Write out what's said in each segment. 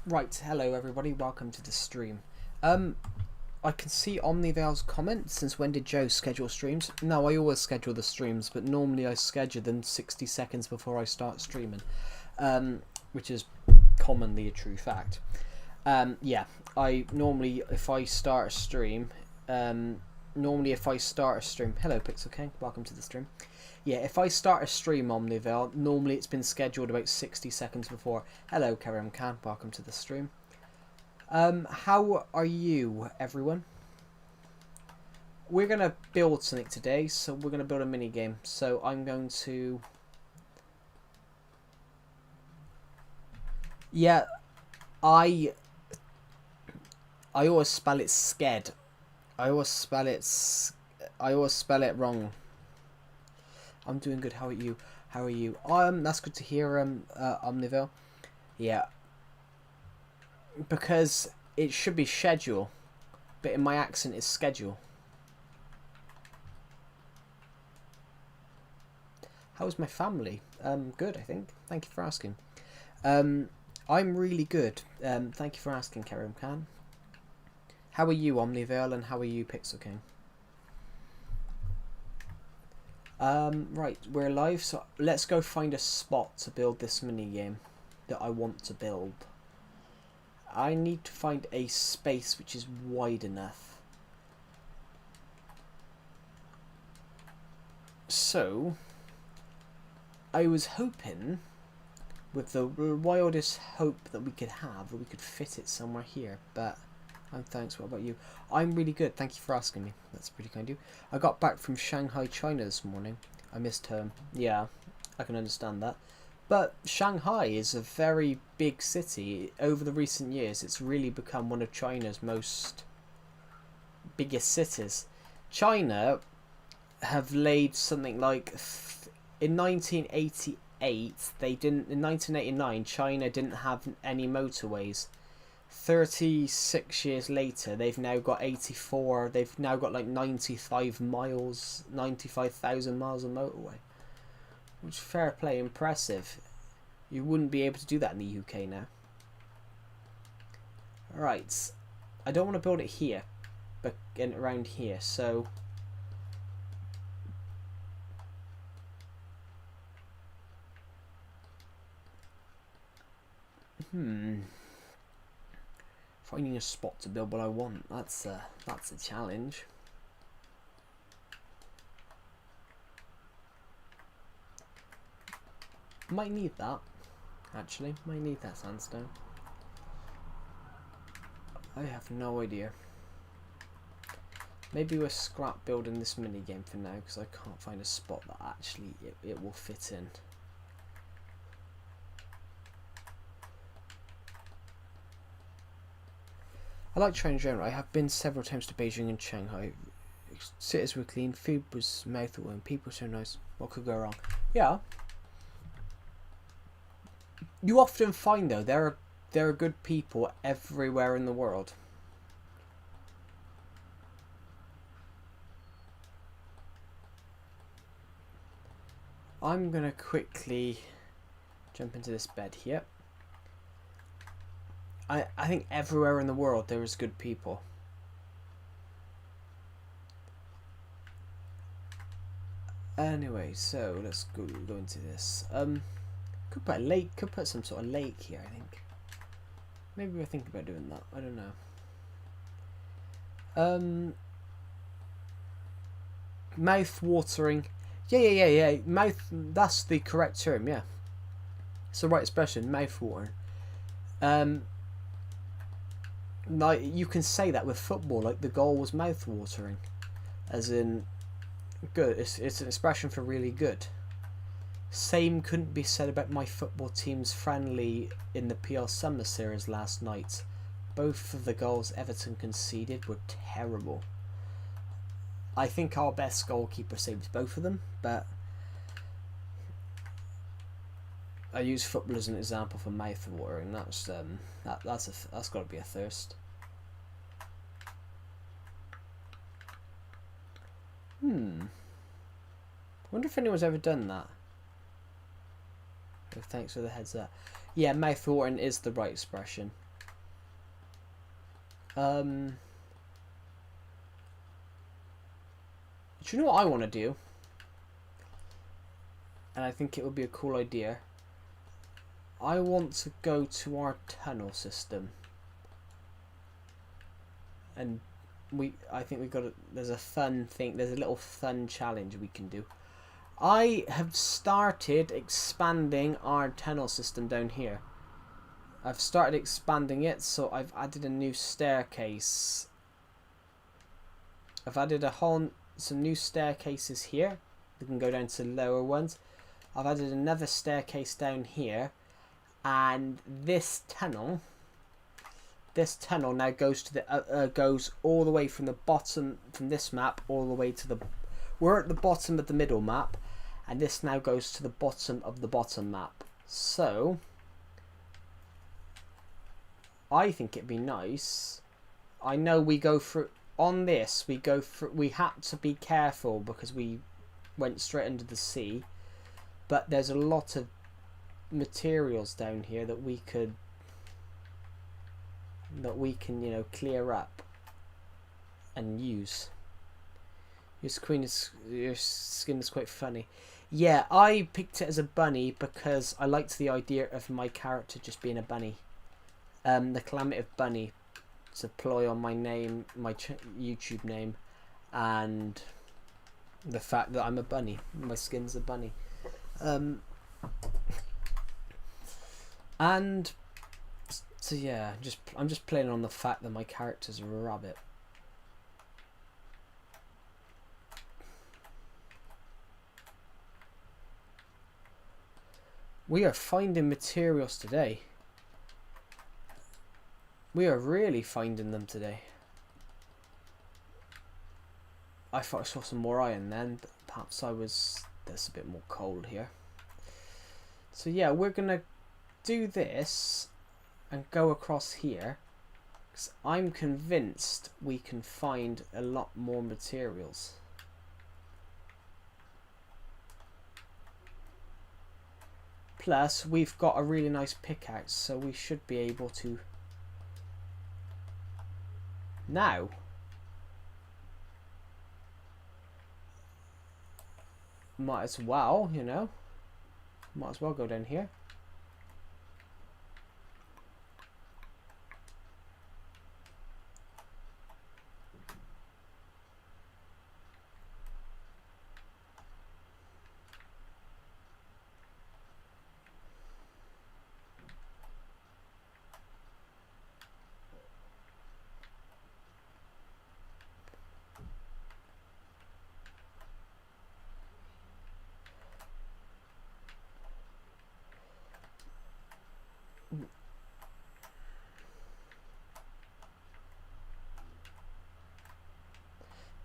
Right, hello everybody, welcome to the stream. I can see Omnivale's comment, since when did Joe schedule streams? No, I always schedule the streams, but normally I schedule them 60 seconds before I start streaming, which is commonly a true fact. Yeah, I normally, if I start a stream, hello Pixel King, welcome to the stream. Yeah, if I start a stream Omnivale, normally it's been scheduled about 60 seconds before. Hello, Karim Khan, welcome to the stream. How are you, everyone? We're going to build something today, so we're going to build a mini game. So I'm going to... Yeah, I always spell it sked. I always spell it wrong. I'm doing good. How are you? How are you? That's good to hear, Omnivale. Yeah. Because it should be schedule, but in my accent it's schedule. How's my family? Good, I think. Thank you for asking. I'm really good. Thank you for asking, Karim Khan. How are you, Omnivale, and how are you, Pixel King? Right, we're live, so let's go find a spot to build this mini game that I want to build. I need to find a space which is wide enough. So, I was hoping, with the wildest hope that we could have, that we could fit it somewhere here, but thanks, what about you? I'm really good, thank you for asking me. That's pretty kind of you. I got back from Shanghai, China this morning. I missed home. Yeah, I can understand that. But Shanghai is a very big city. Over the recent years, it's really become one of China's biggest cities. China have laid something like... In 1988, in 1989, China didn't have any motorways. 36 years later, they've now got 84. They've now got like 95,000 miles of motorway. Which, fair play, impressive. You wouldn't be able to do that in the UK now. Right. I don't want to build it here, but around here, so... Finding a spot to build what I want, that's a challenge. Might need that, actually. Might need that sandstone. I have no idea. Maybe we'll scrap building this mini game for now, because I can't find a spot that actually it will fit in. I like China in general. I have been several times to Beijing and Shanghai. Cities were clean, food was mouthwatering, people were so nice. What could go wrong? Yeah. You often find, though, there are good people everywhere in the world. I'm gonna quickly jump into this bed here. I think everywhere in the world there is good people. Anyway, so let's go into this. Could put a lake, could put some sort of lake here, I think. Maybe we're thinking about doing that, I don't know. Mouth watering. Yeah. Mouth, that's the correct term, yeah. It's the right expression, mouth watering. Like, you can say that with football, like the goal was mouth watering. As in, good. It's an expression for really good. Same couldn't be said about my football team's friendly in the PL Summer Series last night. Both of the goals Everton conceded were terrible. I think our best goalkeeper saved both of them, but I use football as an example for mouth watering. That's got to be a thirst. Wonder if anyone's ever done that. Oh, thanks for the heads up. Yeah, mouth watering is the right expression. Do you know what I want to do? And I think it would be a cool idea. I want to go to our tunnel system. And I think we've got there's a fun thing, there's a little fun challenge we can do. I have started expanding our tunnel system down here. I've started expanding it, so I've added a new staircase. I've added some new staircases here. We can go down to lower ones. I've added another staircase down here, and this tunnel now goes to the goes all the way from the bottom from this map all the way to the. We're at the bottom of the middle map, and this now goes to the bottom of the bottom map. So I think it'd be nice. I know we go through on this. We had to be careful because we went straight under the sea, but there's a lot of materials down here that we can, you know, clear up and use. Your skin is quite funny. Yeah, I picked it as a bunny because I liked the idea of my character just being a bunny. The Calamity Bunny to ploy on my name, my YouTube name, and the fact that I'm a bunny. My skin's a bunny. And so yeah, I'm just playing on the fact that my character's a rabbit. We are finding materials today. We are really finding them today. I thought I saw some more iron then, but perhaps there's a bit more coal here. So yeah, we're gonna do this and go across here, because I'm convinced we can find a lot more materials. Plus, we've got a really nice pickaxe, so we should be able to. Now, might as well, you know, might as well go down here.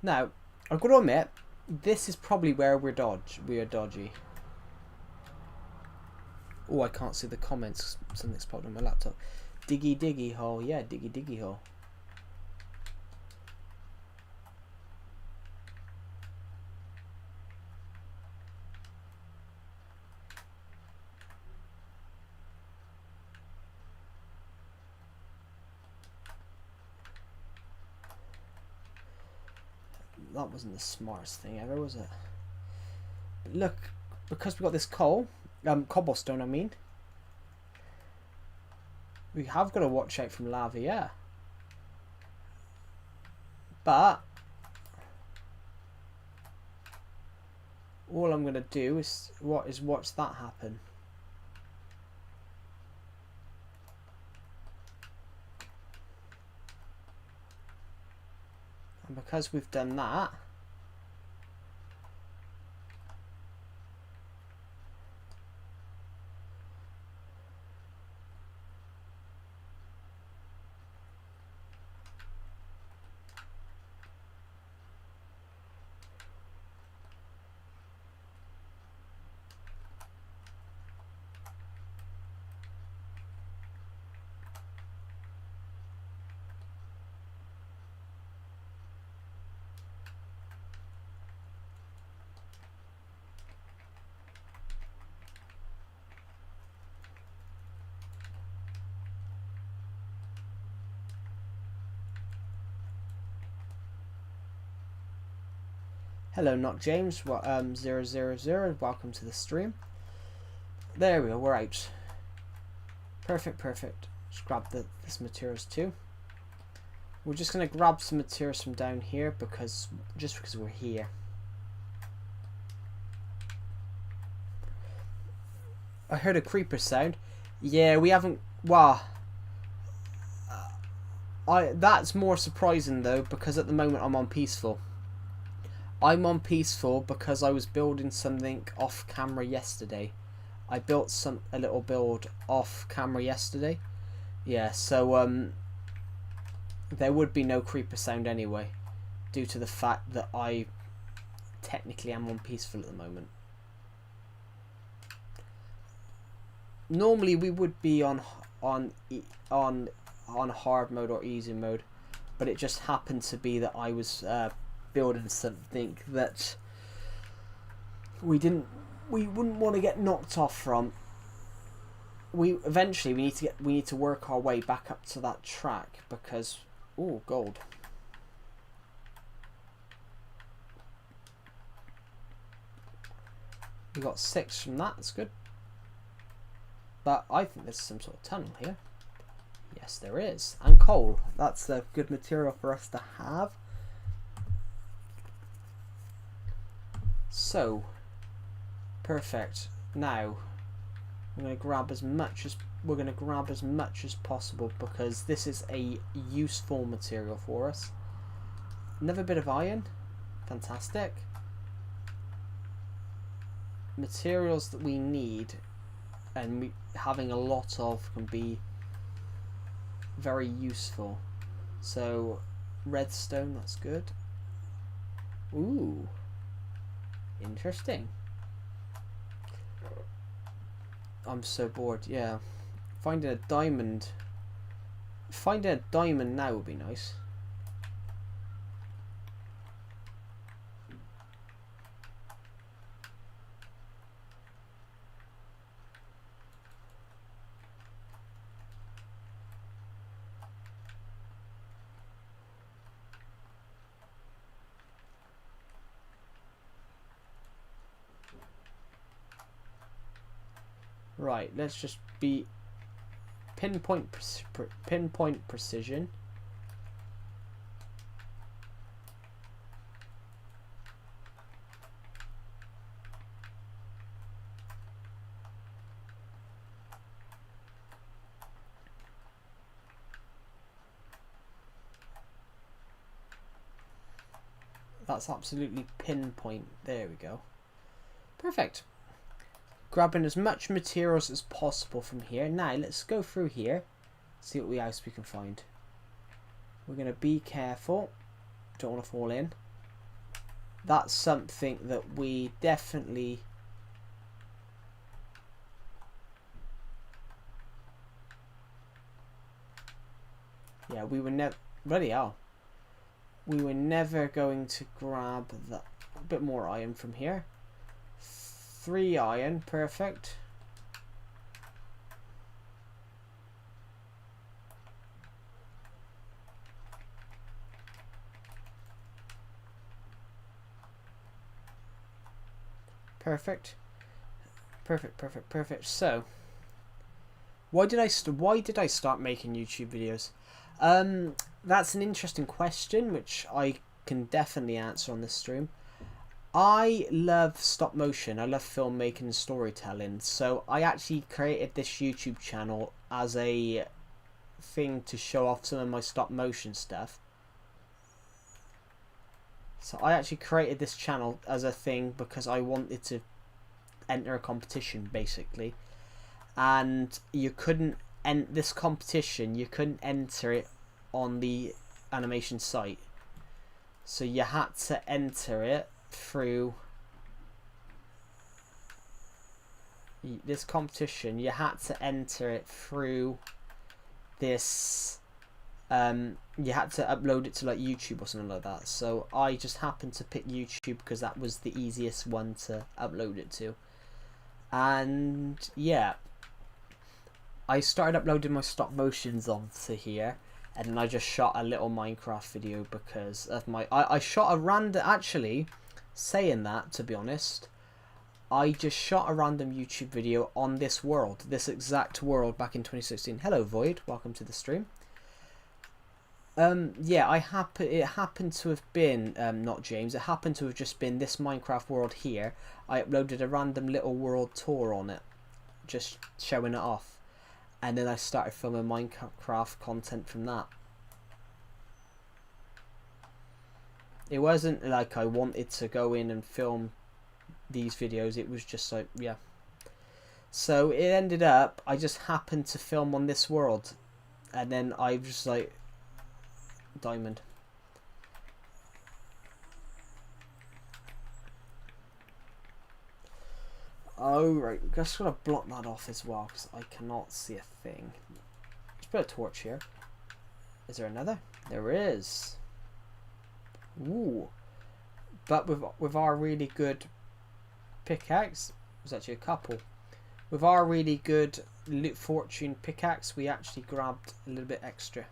Now, I've got to admit, this is probably where we are dodgy. Oh, I can't see the comments. Something's popped on my laptop. Diggy diggy hole. Yeah, diggy diggy hole. That wasn't the smartest thing ever, was it? But look, because we got this cobblestone, I mean, we have got to watch out from lava, yeah. But all I'm gonna do is watch that happen. And because we've done that, Hello, not James. 000. Welcome to the stream. There we go. We're out. Perfect, perfect. Just grab this materials too. We're just gonna grab some materials from down here because we're here. I heard a creeper sound. Yeah, we haven't. Wow. That's more surprising though, because at the moment I'm on peaceful. I'm on peaceful because I was building something off camera yesterday. I built a little build off camera yesterday. Yeah, so there would be no creeper sound anyway, due to the fact that I technically am on peaceful at the moment. Normally we would be on hard mode or easy mode, but it just happened to be that I was building something that we wouldn't want to get knocked off from. Eventually we need to work our way back up to that track because gold. We got 6 from that. That's good. But I think there's some sort of tunnel here. Yes, there is. And coal. That's a good material for us to have. So, perfect. Now, we're going to grab as much as possible because this is a useful material for us. Another bit of iron. Fantastic. Materials that we need and having a lot of can be very useful. So redstone, that's good. Ooh, interesting. I'm so bored. Yeah, finding a diamond now would be nice. Right, let's just be pinpoint precision. That's absolutely pinpoint. There we go. Perfect. Grabbing as much materials as possible from here. Now let's go through here, see what else we can find. We're going to be careful, don't want to fall in. That's something that we definitely we were never bloody hell. We were never going to grab that. A bit more iron from here. 3 iron, perfect. Perfect. Perfect. So, why did I start making YouTube videos? That's an interesting question, which I can definitely answer on this stream. I love stop motion. I love filmmaking and storytelling. So I actually created this YouTube channel as a thing to show off some of my stop motion stuff. So I actually created this channel as a thing because I wanted to enter a competition, basically. And you couldn't this competition, you couldn't enter it on the animation site. So you had to enter it through this competition. You had to enter it through this you had to upload it to like YouTube or something like that. So I just happened to pick YouTube because that was the easiest one to upload it to. And yeah, I started uploading my stop motions onto here, and then I just shot a little Minecraft video because of my I shot a random, actually Saying that, to be honest, I just shot a random YouTube video on this world, this exact world, back in 2016. Hello, Void. Welcome to the stream. Yeah, it happened to have been, not James, it happened to have just been this Minecraft world here. I uploaded a random little world tour on it, just showing it off. And then I started filming Minecraft content from that. It wasn't like I wanted to go in and film these videos, it was just like, yeah. So it ended up, I just happened to film on this world. And then I was just like, diamond. Oh, right. I'm just going to block that off as well because I cannot see a thing. Let's put a torch here. Is there another? There is. Ooh. But with our really good pickaxe, there's actually a couple. With our really good loot fortune pickaxe, we actually grabbed a little bit extra.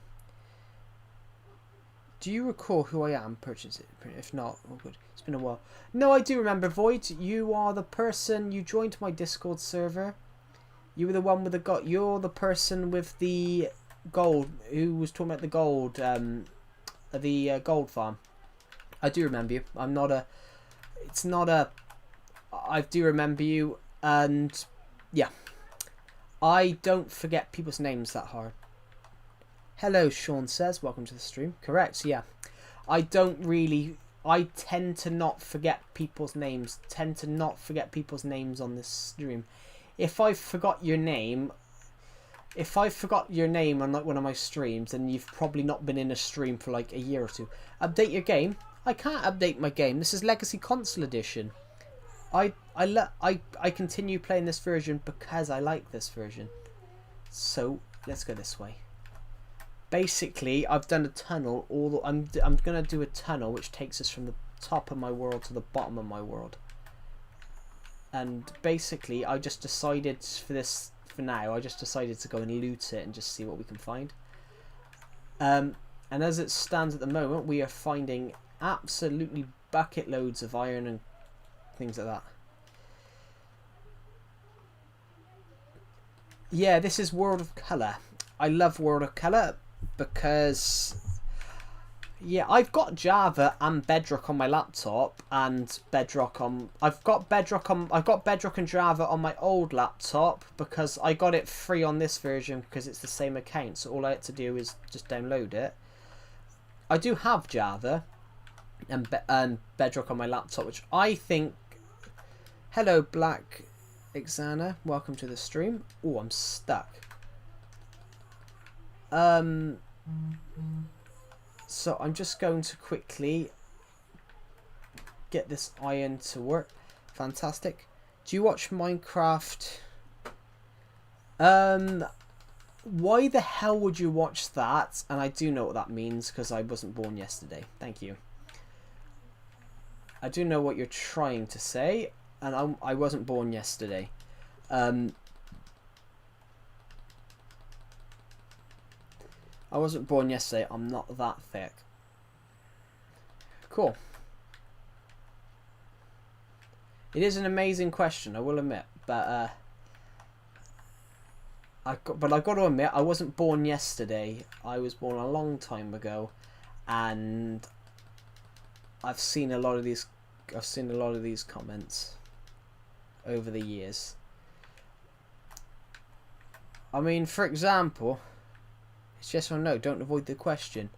Do you recall who I am? Purchase it. If not, oh good. It's been a while. No, I do remember, Void. You are the person. You joined my Discord server. You were the one with the gold. You're the person with the gold. Who was talking about the gold? The gold farm. I do remember you. I'm not a. It's not a. I do remember you, and yeah, I don't forget people's names that hard. Hello, Sean says. Welcome to the stream. Correct, yeah. I tend to not forget people's names. Tend to not forget people's names on this stream. If I forgot your name on like one of my streams, then you've probably not been in a stream for like a year or two. Update your game? I can't update my game. This is Legacy Console Edition. I continue playing this version because I like this version. So let's go this way. Basically, I've done a tunnel. I'm gonna do a tunnel which takes us from the top of my world to the bottom of my world. And basically, I just decided for now. I just decided to go and loot it and just see what we can find. And as it stands at the moment, we are finding absolutely bucket loads of iron and things like that. Yeah, this is World of Colour. I love World of Colour because yeah, I've got Java and Bedrock on my laptop, and I've got Bedrock and Java on my old laptop because I got it free on this version because it's the same account, so all I had to do is just download it. I do have Java and Bedrock on my laptop, which I think. Hello, Black Exana, welcome to the stream. Oh, I'm stuck. So I'm just going to quickly get this iron to work. Fantastic. Do you watch Minecraft? Why the hell would you watch that? And I do know what that means because I wasn't born yesterday. Thank you. I do know what you're trying to say, and I wasn't born yesterday. I wasn't born yesterday. I'm not that thick. Cool. It is an amazing question, I will admit, but I got to admit, I wasn't born yesterday. I was born a long time ago, and I've seen a lot of these. I've seen a lot of these comments over the years. I mean, for example, it's yes or no. Don't avoid the question.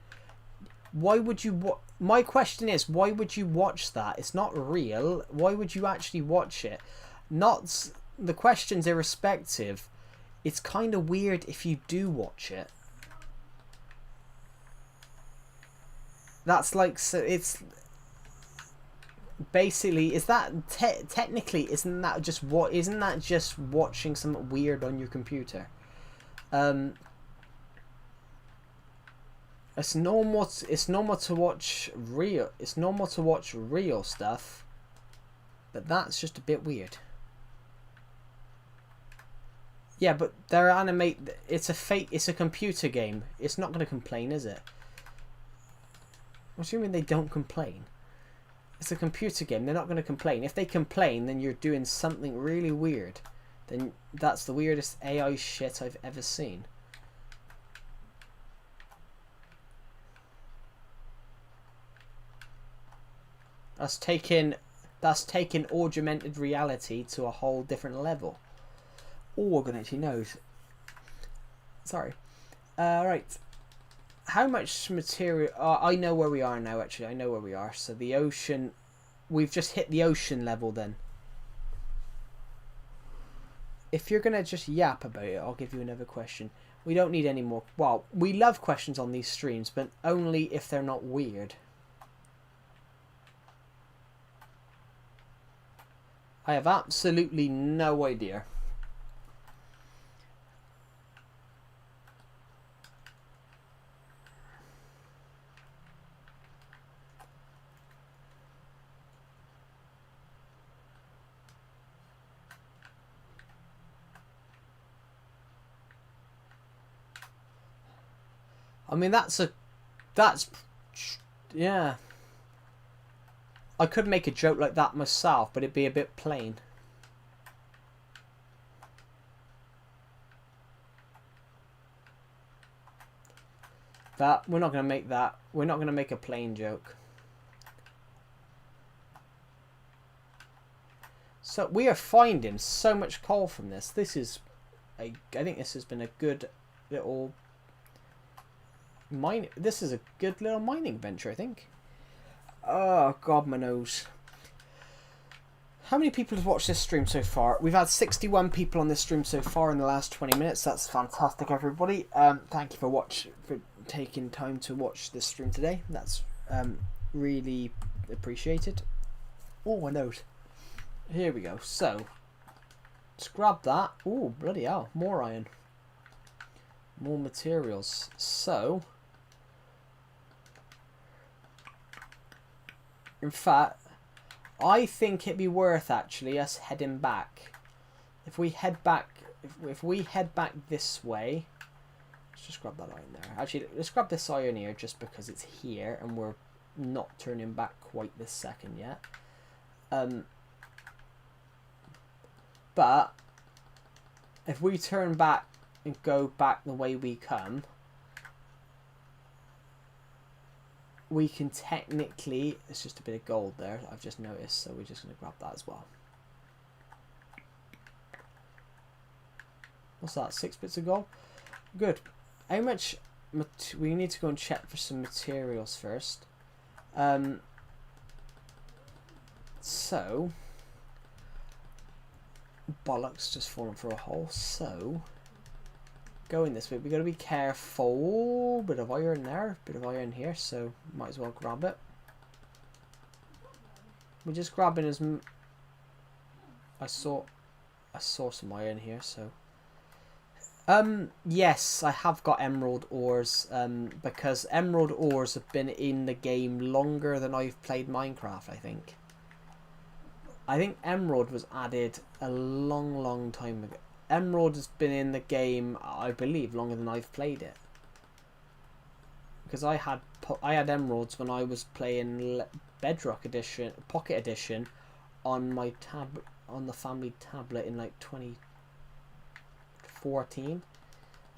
Why would you? My question is, why would you watch that? It's not real. Why would you actually watch it? Not the question's irrespective. It's kind of weird if you do watch it. That's like, so it's basically, is that technically, isn't that just watching something weird on your computer? It's normal to watch real. It's normal to watch real stuff, but that's just a bit weird. Yeah, but they're animate. It's a computer game. It's not going to complain, is it? I'm assuming they don't complain. It's a computer game. They're not going to complain. If they complain, then you're doing something really weird. Then that's the weirdest AI shit I've ever seen. That's taking augmented reality to a whole different level. Oh, I'm gonna actually knows. Sorry. Right. How much material? I know where we are now. Actually, I know where we are. So the ocean. We've just hit the ocean level. Then. If you're gonna just yap about it, I'll give you another question. We don't need any more. Well, we love questions on these streams, but only if they're not weird. I have absolutely no idea. I mean, yeah. I could make a joke like that myself, but it'd be a bit plain. But we're not going to make that. We're not going to make a plain joke. So we are finding so much coal from this. This is, I think this has been a good little mine. This is a good little mining venture, I think. Oh God, my nose. How many people have watched this stream so far? We've had 61 people on this stream so far in the last 20 minutes. That's fantastic, everybody. Thank you for taking time to watch this stream today. That's really appreciated. Oh, my nose. Here we go. So, let's grab that. Oh, bloody hell. More iron. More materials. So, in fact, I think it'd be worth actually us heading back. If we head back, if we head back this way, let's just grab that iron there. Actually, let's grab this iron here just because it's here and we're not turning back quite this second yet. But if we turn back and go back the way we come, we can technically, it's just a bit of gold there, I've just noticed, so we're just going to grab that as well. What's that, 6 bits of gold? Good. How much, we need to go and check for some materials first. So, bollocks, just falling for a hole, so, going this way, we got to be careful. Bit of iron there, bit of iron here, so might as well grab it. We're just grabbing as I saw some iron here, so yes, I have got emerald ores, because emerald ores have been in the game longer than I've played Minecraft. I think emerald was added a long time ago. Emerald has been in the game, I believe, longer than I've played it. Because I had emeralds when I was playing Bedrock Edition, Pocket Edition, on my on the family tablet in like 2014,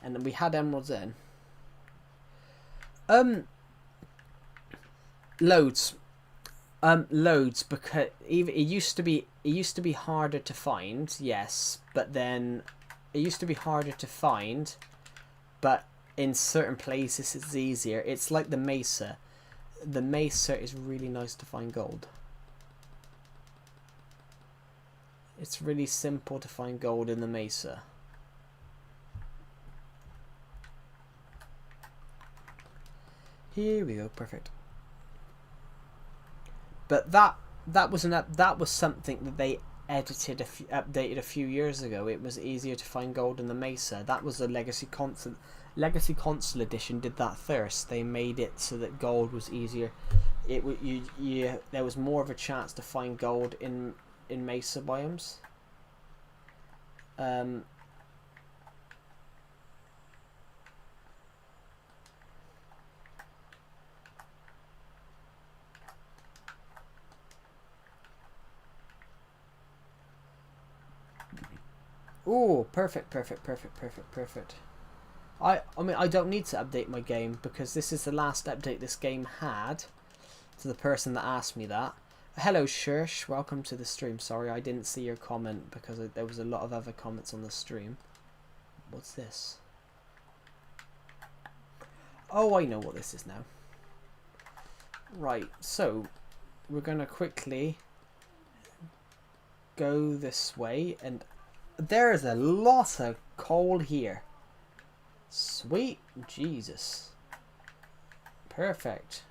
and then we had emeralds in. Loads, because even it used to be harder to find, yes, but then it used to be harder to find, but in certain places it's easier. It's like the mesa. The mesa is really nice to find gold. It's really simple to find gold in the mesa. Here we go, perfect. But that was something that they updated a few years ago. It was easier to find gold in the mesa. That was a Legacy Console edition did that first. They made it so that gold was easier. There was more of a chance to find gold in mesa biomes. Ooh, perfect, perfect, perfect, perfect, perfect. I mean, I don't need to update my game because this is the last update this game had. To the person that asked me that. Hello, Shirsh. Welcome to the stream. Sorry, I didn't see your comment because there was a lot of other comments on the stream. What's this? Oh, I know what this is now. Right, so we're going to quickly go this way, and there is a lot of coal here. Sweet Jesus. Perfect.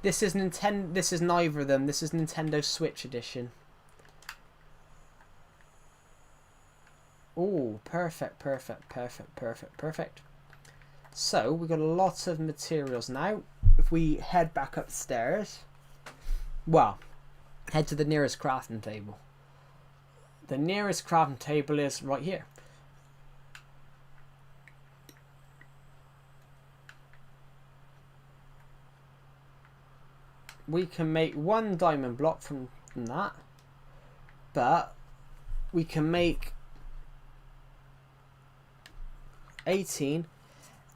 This is Nintendo. This is neither of them. This is Nintendo Switch edition. Oh, perfect, perfect, perfect, perfect, perfect. So we've got a lot of materials now. If we head back upstairs, well, head to the nearest crafting table. The nearest crafting table is right here. We can make one diamond block from that, but we can make 18,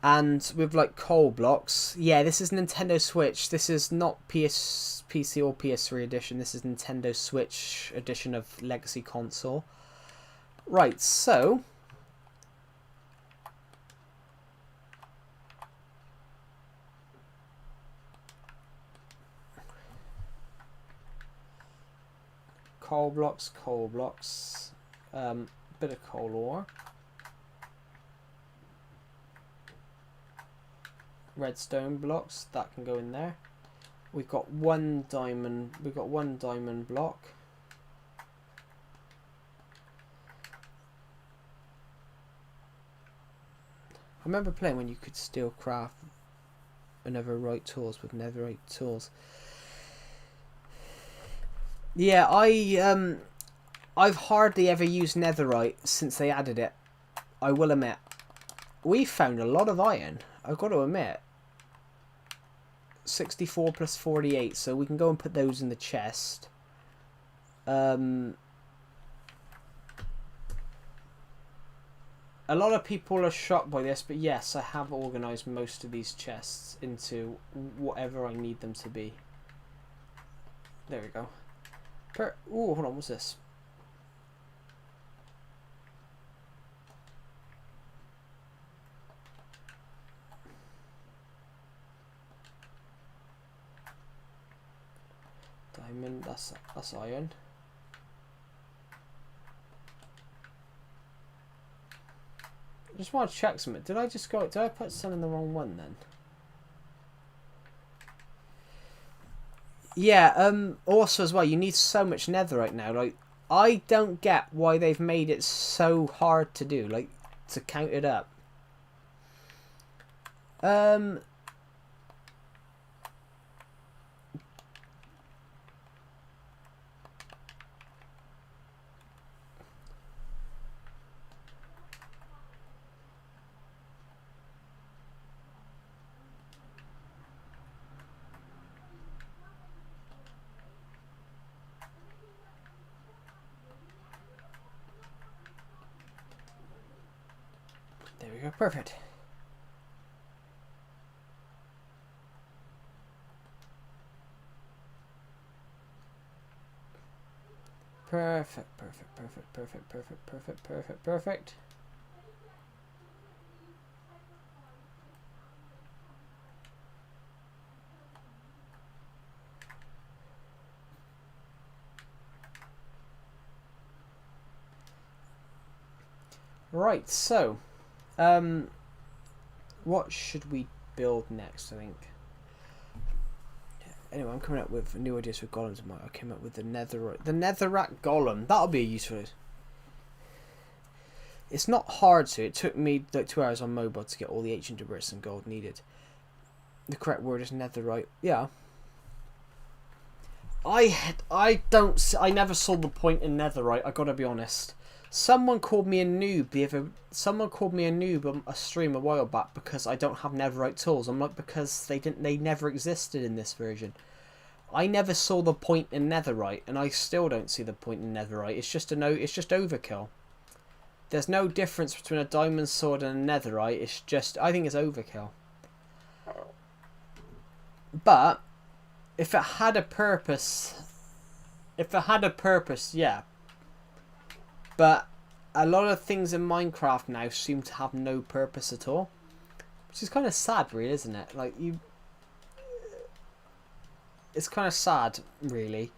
and with like coal blocks. Yeah, this is Nintendo Switch. This is not PC or PS3 edition. This is Nintendo Switch edition of Legacy Console. Right, so coal blocks, bit of coal ore. Redstone blocks that can go in there. We've got one diamond. We've got one diamond block. I remember playing when you could still craft netherite tools with netherite tools. Yeah, I've hardly ever used netherite since they added it. I will admit. We found a lot of iron, I've got to admit. 64 plus 48, so we can go and put those in the chest. A lot of people are shocked by this, but yes, I have organised most of these chests into whatever I need them to be. There we go. Ooh, hold on, what's this? Diamond, that's iron. I just want to check something. Did I put some in the wrong one then? Yeah, also as well, you need so much netherite now. Like, I don't get why they've made it so hard to do, like, to count it up. There we go, perfect. Perfect, perfect, perfect, perfect, perfect, perfect, perfect, perfect. Right, so what should we build next, I think? Anyway, I'm coming up with new ideas for golems. I came up with the netherrack golem. That'll be useful. It's not hard to. It took me like 2 hours on mobile to get all the ancient debris and gold needed. The correct word is netherite. Yeah. I never saw the point in netherite. I gotta be honest. Someone called me a noob someone called me a noob on a stream a while back because I don't have netherite tools. I'm like, because they never existed in this version. I never saw the point in netherite, and I still don't see the point in netherite. It's just overkill. There's no difference between a diamond sword and a netherite. It's just, I think it's overkill. But if it had a purpose, yeah. But a lot of things in Minecraft now seem to have no purpose at all, which is kind of sad, really, isn't it? Like, it's kind of sad, really.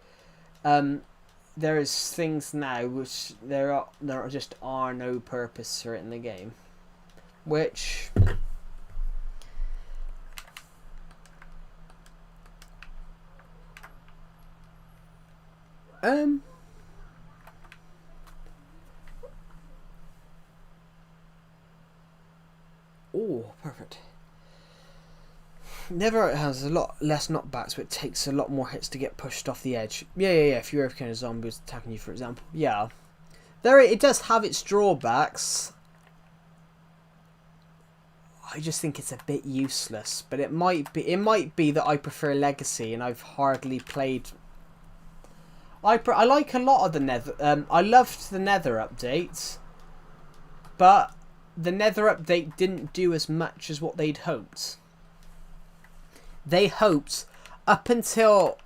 There is things now which there just are no purpose for it in the game, which oh, perfect. Netherite has a lot less knockbacks, but it takes a lot more hits to get pushed off the edge. Yeah. If you're kind of zombies attacking you, for example. Yeah. It does have its drawbacks. I just think it's a bit useless. But it might be that I prefer Legacy, and I've hardly played. I like a lot of the Nether. I loved the Nether update, but the Nether update didn't do as much as what they'd hoped. They hoped, up until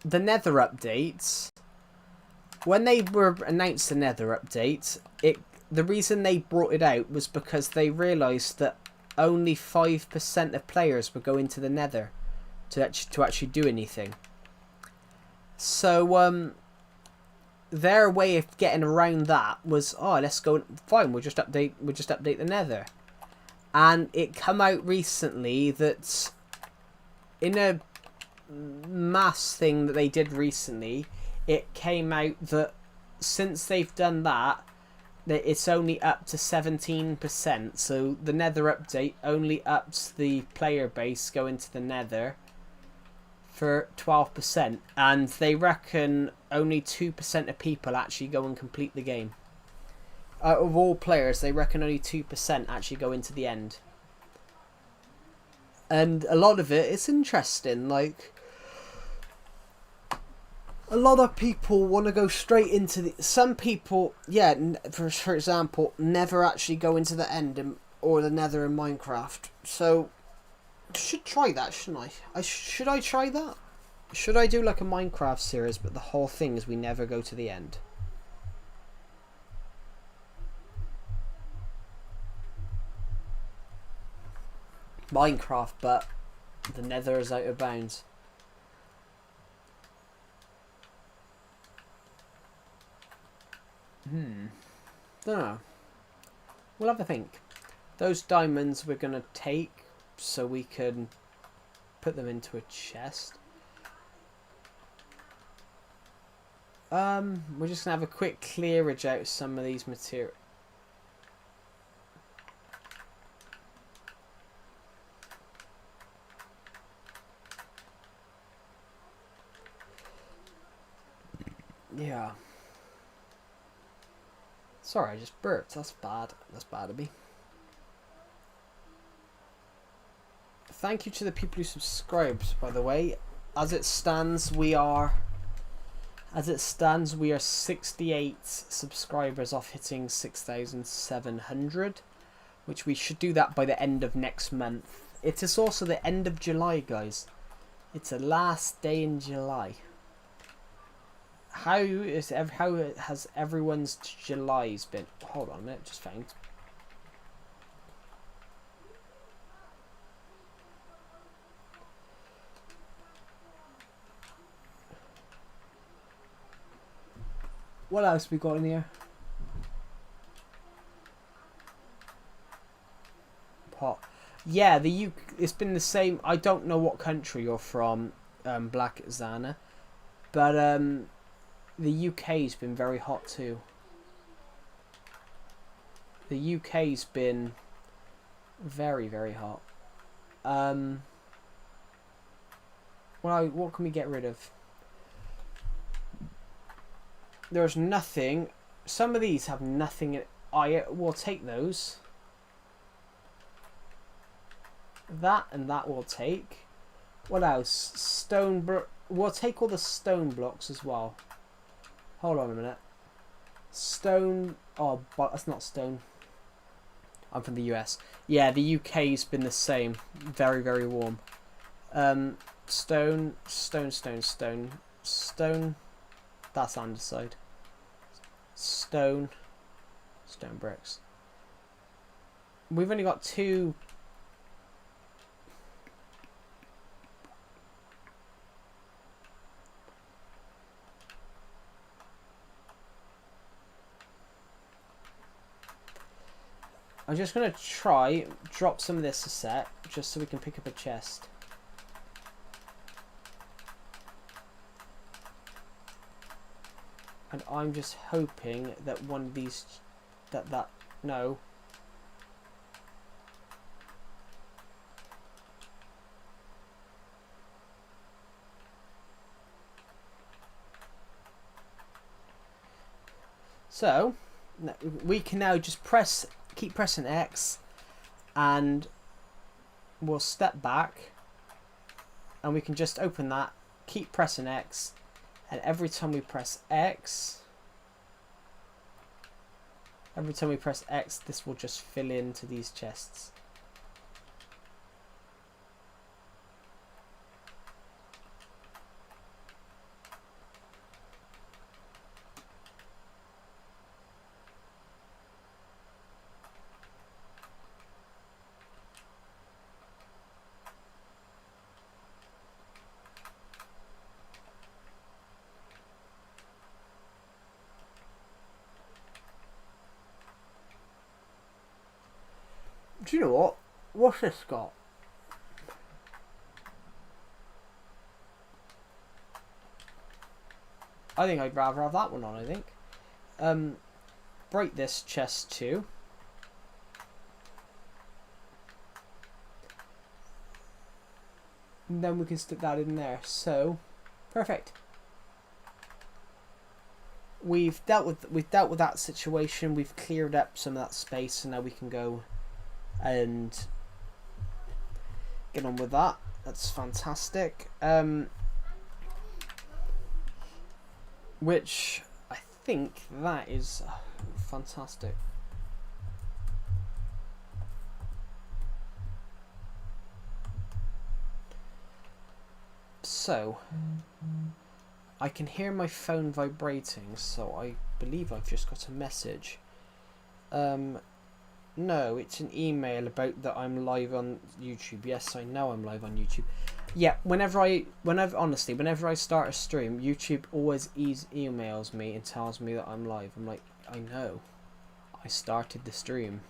the Nether update, when they were announced the Nether update, the reason they brought it out was because they realised that only 5% of players would go into the Nether to actually do anything. So their way of getting around that was, oh, let's go, fine, we'll just update the Nether. And it come out recently that in a mass thing that they did recently, it came out that since they've done that it's only up to 17%. So the Nether update only ups the player base going to the Nether for 12%, and they reckon only 2% of people actually go and complete the game. Out of all players, they reckon only 2% actually go into the end. And a lot of it's interesting, like, a lot of people want to go straight into the... Some people, yeah, for example, never actually go into the end or the Nether in Minecraft. So, I should try that, shouldn't I? Should I try that? Should I do like a Minecraft series, but the whole thing is we never go to the end? Minecraft, but the Nether is out of bounds. Don't know. We'll have a think. Those diamonds we're going to take so we can put them into a chest. We're just going to have a quick clearage out of some of these materials. Yeah. Sorry, I just burped. That's bad. That's bad of me. Thank you to the people who subscribed, by the way. As it stands, we are 68 subscribers off hitting 6,700, which we should do that by the end of next month. It is also the end of July, guys. It's the last day in July. How has everyone's July's been? Hold on a minute, just found. What else we got in here? Pot. Yeah, it's been the same. I don't know what country you're from, Black Zana, but the UK's been very hot too. The UK's been very, very hot. What can we get rid of? There's nothing some of these have nothing in. I will take those. That and that we'll take. What else? We'll take all the stone blocks as well. Hold on a minute. Stone. Oh, but that's not stone. I'm from the US. Yeah, the UK's been the same. Very, very warm. Stone. That's andesite. Stone bricks. We've only got 2. I'm just going to drop some of this a set, just so we can pick up a chest. And I'm just hoping that one of these, no. So, we can now just keep pressing X, and we'll step back, and we can just open that, keep pressing X, and every time we press X, this will just fill into these chests. Do you know what? What's this got? I think I'd rather have that one on, I think. Break this chest too. And then we can stick that in there. So, perfect. We've dealt with that situation. We've cleared up some of that space, and now we can go and get on with that. That's fantastic. Which I think that is fantastic. So I can hear my phone vibrating, so I believe I've just got a message. No, it's an email about that I'm live on YouTube. Yes, I know I'm live on YouTube. Yeah, whenever I start a stream, YouTube always emails me and tells me that I'm live. I'm like, I know. I started the stream.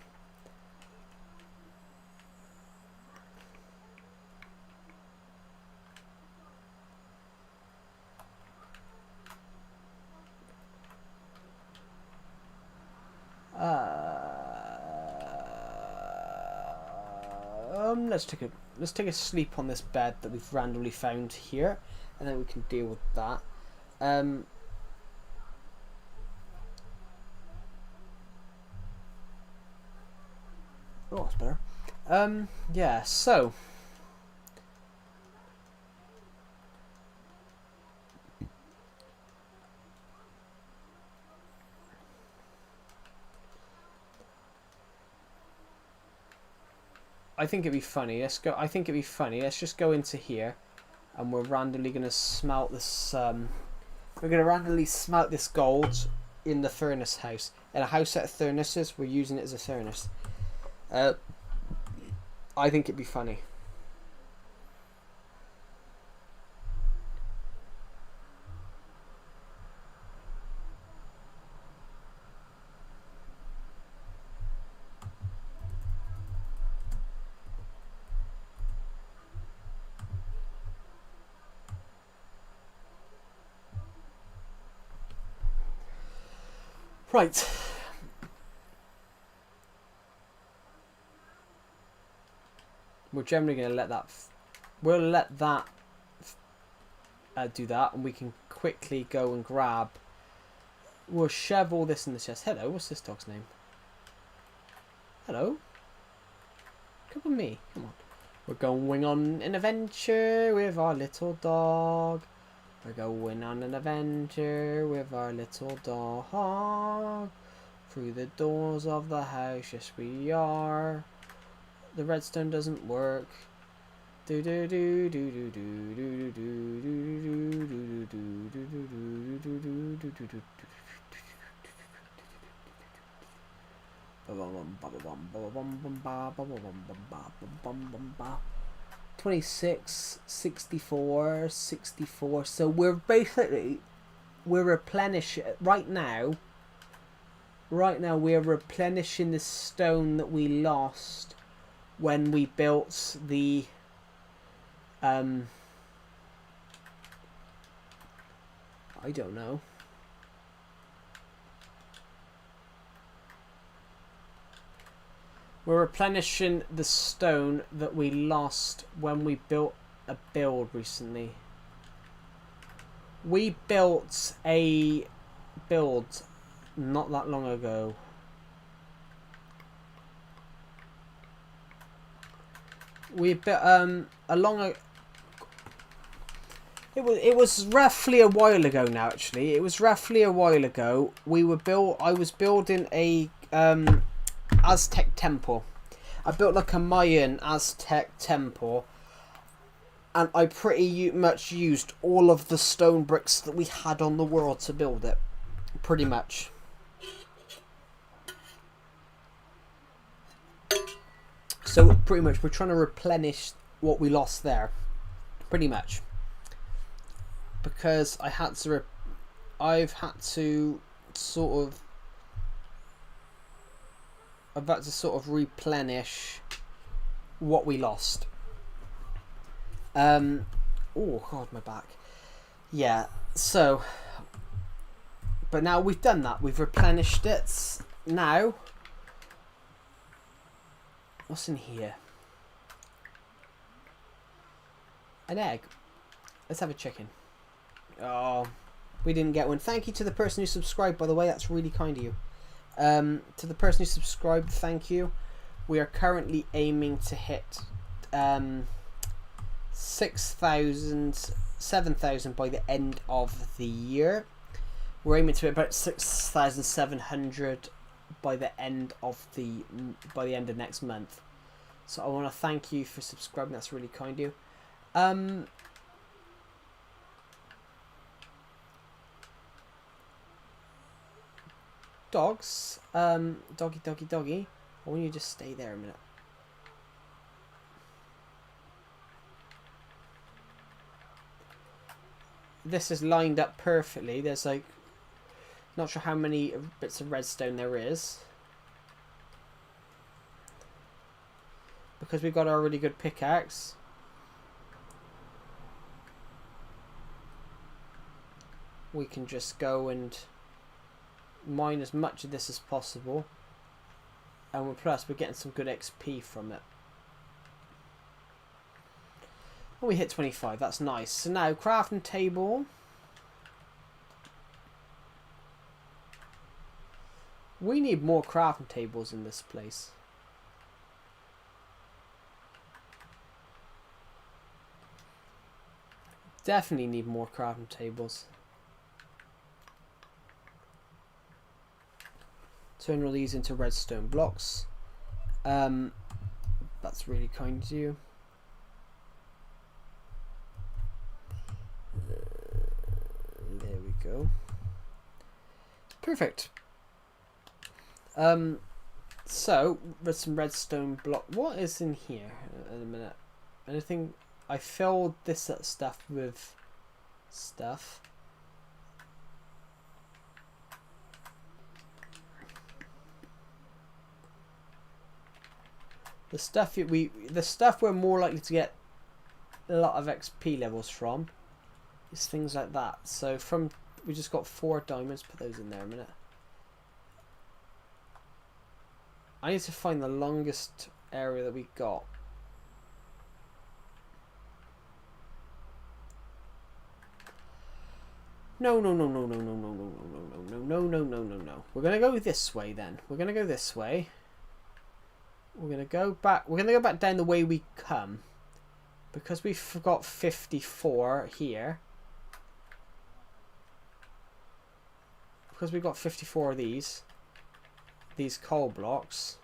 Let's take a sleep on this bed that we've randomly found here, and then we can deal with that. Oh, that's better. Yeah. So. I think it'd be funny. I think it'd be funny. Let's just go into here, and we're randomly gonna smelt this. We're gonna randomly smelt this gold in the furnace house. In a house set of furnaces, we're using it as a furnace. I think it'd be funny. Right. We're generally going to let that... We'll let that do that, and we can quickly go and grab We'll shove all this in the chest. Hello, what's this dog's name? Hello? Come with me, come on. We're going on an adventure with our little dog. We're going on an adventure with our little dog. Through the doors of the house, yes we are. The redstone doesn't work. Do do do do do do do do do do do do do. 26, 64, 64. So we're replenishing right now. Right now we're replenishing the stone that we lost when we built the I don't know. We're replenishing the stone that we lost when we built a build recently. We built a build not that long ago. We built it was roughly a while ago now. Actually, it was roughly a while ago. I was building a Aztec temple. I built like a Mayan Aztec temple, and I pretty much used all of the stone bricks that we had on the world to build it. Pretty much. So pretty much we're trying to replenish what we lost there. Pretty much. Because I've had to sort of replenish what we lost. Oh god, my back. Yeah, so but now we've done that, we've replenished it. Now what's in here? An egg. Let's have a chicken. Oh, we didn't get one. Thank you to the person who subscribed, by the way. That's really kind of you. To the person who subscribed, thank you. We are currently aiming to hit 6,000, 7,000 by the end of the year. We're aiming to hit about 6,700 by the end of next month. So I want to thank you for subscribing. That's really kind of you. Dogs, doggy. I want you to just stay there a minute. This is lined up perfectly. There's like, not sure how many bits of redstone there is, because we've got our really good pickaxe. We can just go and mine as much of this as possible, and plus we're getting some good XP from it. Oh, we hit 25, that's nice. So now crafting table. We need more crafting tables in this place. Definitely need more crafting tables. Turn all these into redstone blocks. That's really kind of you. There we go. Perfect. So with some redstone block. What is in here? In a minute. Anything? I filled this stuff with stuff. The stuff we're more likely to get a lot of XP levels from is things like that. So we just got 4 diamonds. Put those in there a minute. I need to find the longest area that we got. No, no, no, no, no, no, no, no, no, no, no, no, no, no, no. We're gonna go this way then. We're gonna go this way. We're gonna go back. We're gonna go back down the way we come, because we forgot 54 here. Because we got 54 of these coal blocks.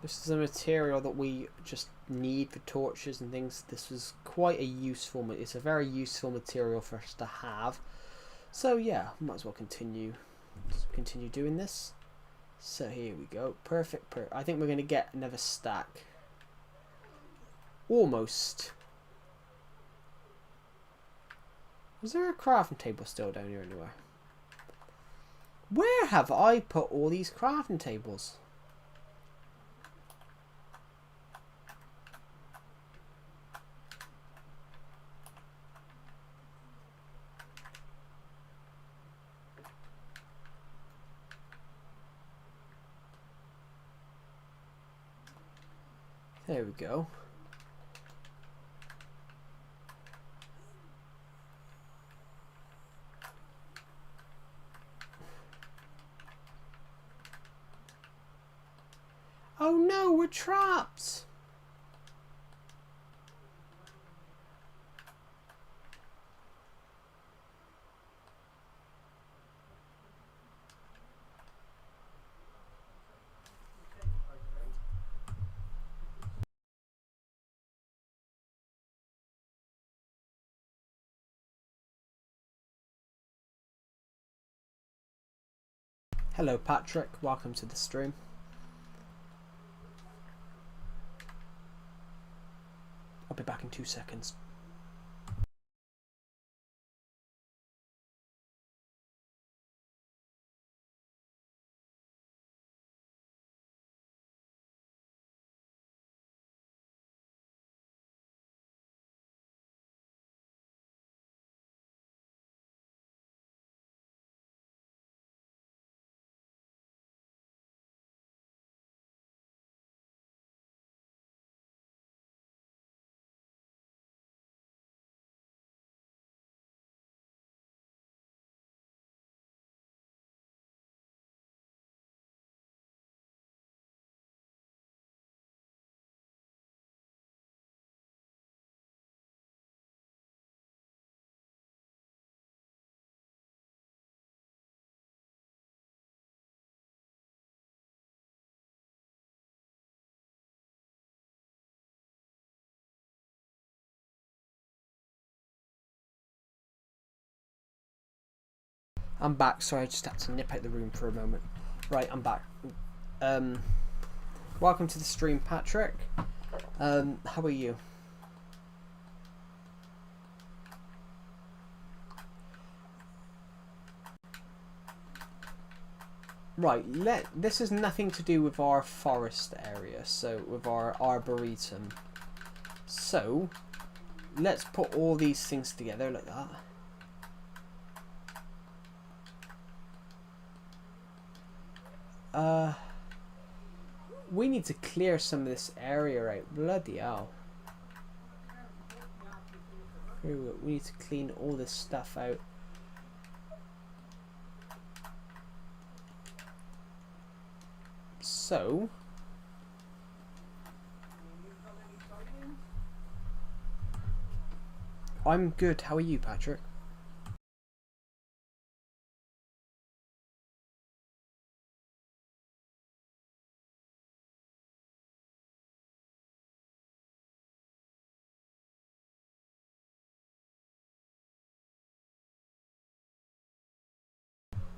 This is a material that we just need for torches and things. This was quite a useful. It's a very useful material for us to have. So yeah, might as well continue doing this. So here we go. Perfect. I think we're going to get another stack. Almost. Was there a crafting table still down here anywhere? Where have I put all these crafting tables? There we go. Oh no, we're trapped! Hello Patrick, welcome to the stream. I'll be back in 2 seconds. I'm back. Sorry, I just had to nip out the room for a moment. Right, I'm back. Welcome to the stream, Patrick. How are you? Right, this has nothing to do with our forest area, so with our arboretum. So, let's put all these things together like that. We need to clear some of this area out. Bloody hell. We need to clean all this stuff out. So, I'm good. How are you, Patrick?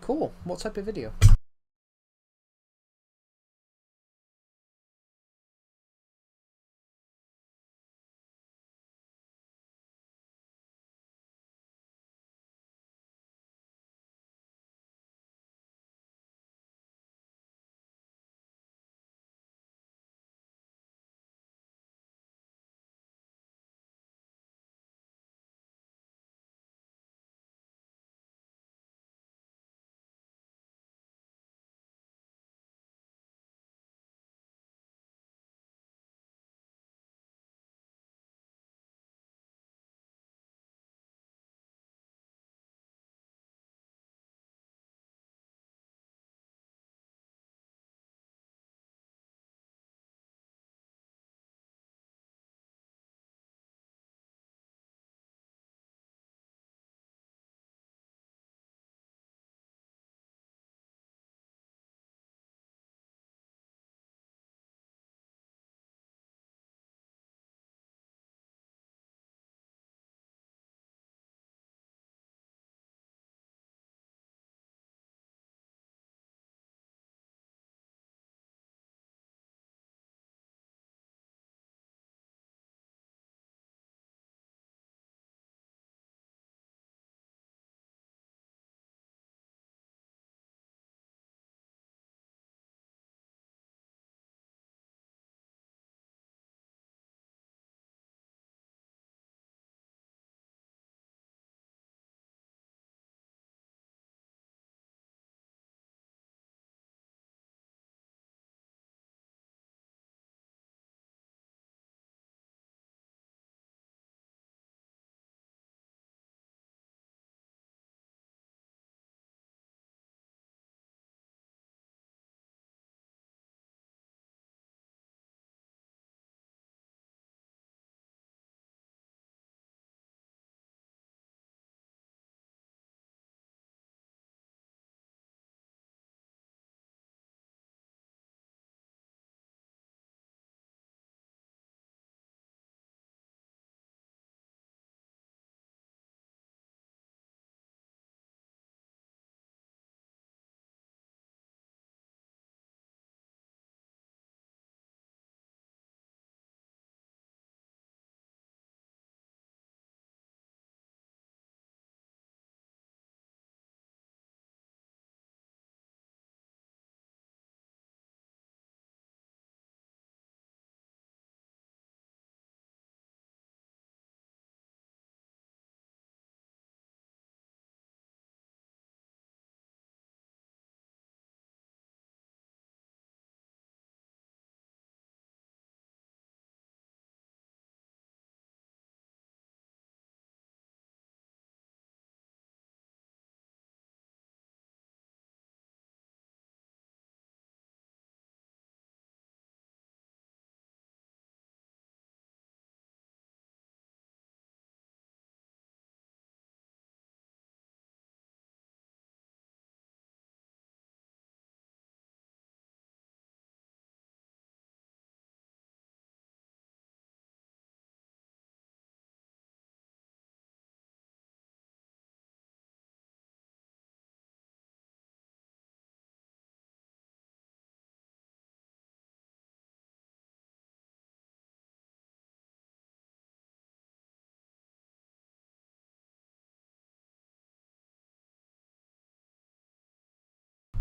Cool. What type of video?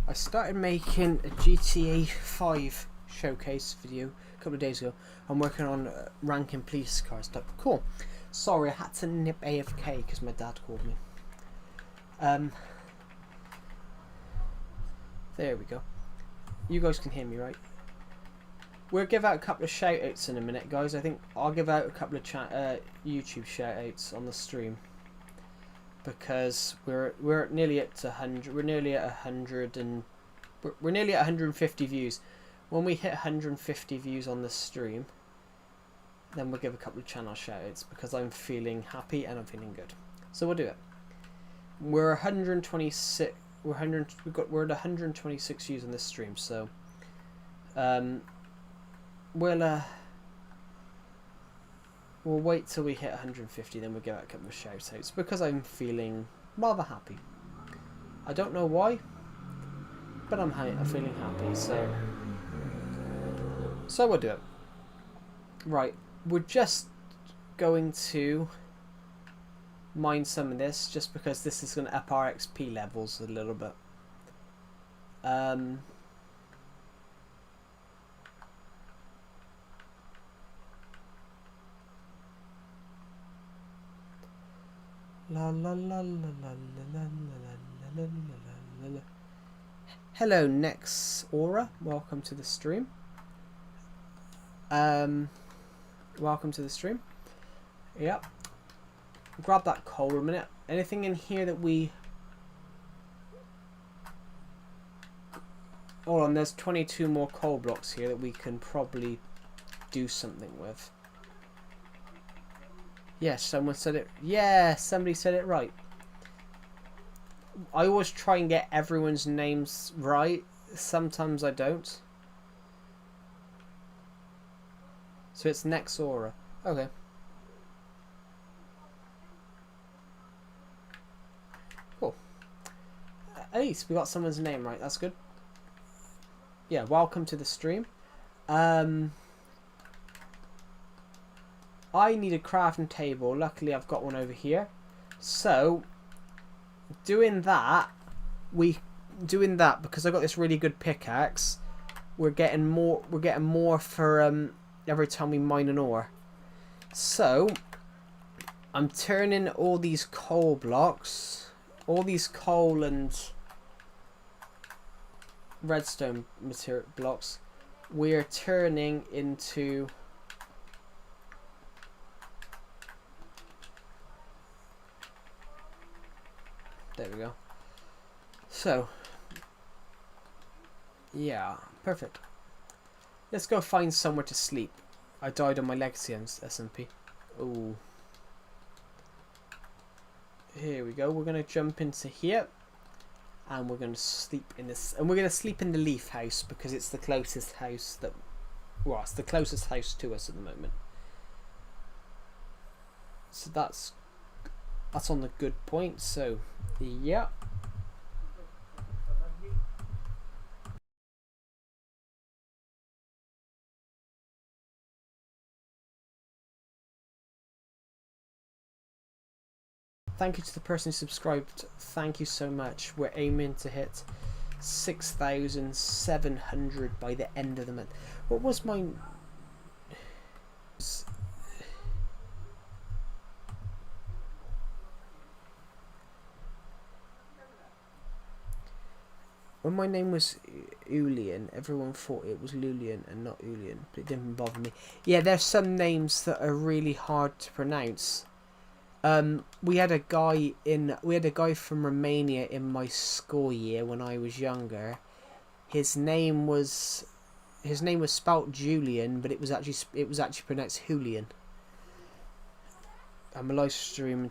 I started making a GTA 5 showcase video a couple of days ago. I'm working on ranking police cars stuff. Cool. Sorry, I had to nip AFK because my dad called me. There we go. You guys can hear me, right? We'll give out a couple of shout outs in a minute, guys. I think I'll give out a couple of YouTube shout outs on the stream. Because we're nearly at 100. We're nearly at 100 and we're nearly at 150 views. When we hit 150 views on the stream, then we'll give a couple of channel shoutouts because I'm feeling happy and I'm feeling good. So we'll do it. We're 126. We're at 126 views on this stream. So we'll wait till we hit 150, then we'll give out a couple of shout outs because I'm feeling rather happy. I don't know why, but I'm feeling happy, so we'll do it. Right, we're just going to mine some of this just because this is going to up our XP levels a little bit. La la la la la la la la la la. Hello, Nex Aura. Welcome to the stream. Welcome to the stream. Yep. Grab that coal a minute. Anything in here that we... Hold on, there's 22 more coal blocks here that we can probably do something with. Yes, someone said it. Yeah, somebody said it right. I always try and get everyone's names right. Sometimes I don't. So it's Nexora. Okay. Cool. At least we got someone's name right. That's good. Yeah, welcome to the stream. I need a crafting table. Luckily, I've got one over here. So, doing that because I got this really good pickaxe. We're getting more. We're getting more for every time we mine an ore. So, I'm turning all these coal blocks, all these coal and redstone material blocks. We're turning into. There we go. So, yeah, perfect. Let's go find somewhere to sleep. I died on my legacy SMP. Ooh. Here we go. We're gonna jump into here, and we're gonna sleep in this. And we're gonna sleep in the leaf house because it's the closest house that. Well, it's the closest house to us at the moment. So that's on the good point. So. Yeah. Thank you to the person who subscribed. Thank you so much. We're aiming to hit 6,700 by the end of the month. What was my... When my name was Ulian, everyone thought it was Lulian and not Ulian, but it didn't bother me. Yeah, there's some names that are really hard to pronounce. We had a guy from Romania in my school year when I was younger. His name was spelt Julian, but it was actually pronounced Julian. I'm a live stream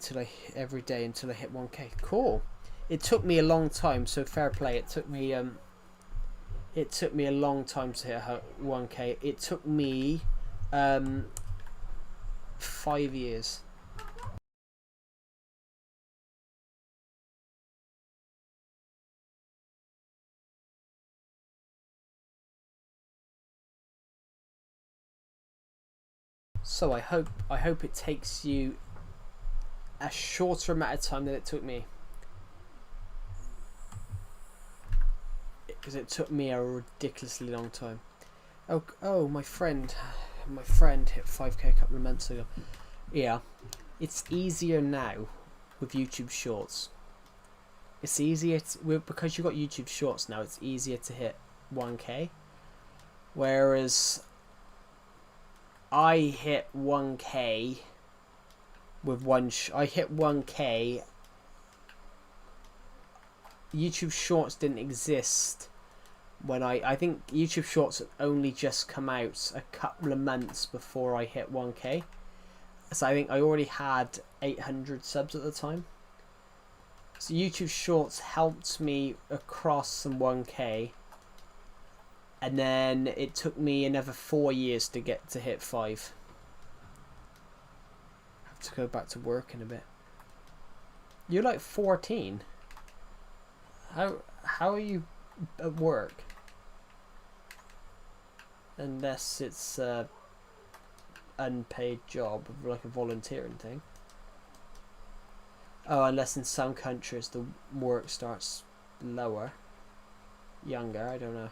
every day until I hit 1K. Cool. It took me a long time, so fair play. It took me a long time to hit 1K. It took me 5 years. So I hope it takes you a shorter amount of time than it took me. because it took me a ridiculously long time. Oh, my friend hit 5k a couple of months ago. Yeah, it's easier now with YouTube Shorts. It's easier because you got YouTube Shorts now. It's easier to hit 1k, whereas I hit 1k with I hit 1k. YouTube Shorts didn't exist when I think YouTube Shorts had only just come out a couple of months before I hit 1k. So I think I already had 800 subs at the time. So YouTube Shorts helped me across some 1k. And then it took me another 4 years to get to hit 5. I have to go back to work in a bit. You're like 14. How are you at work? Unless it's a unpaid job, like a volunteering thing. Oh, unless in some countries the work starts younger, I don't know.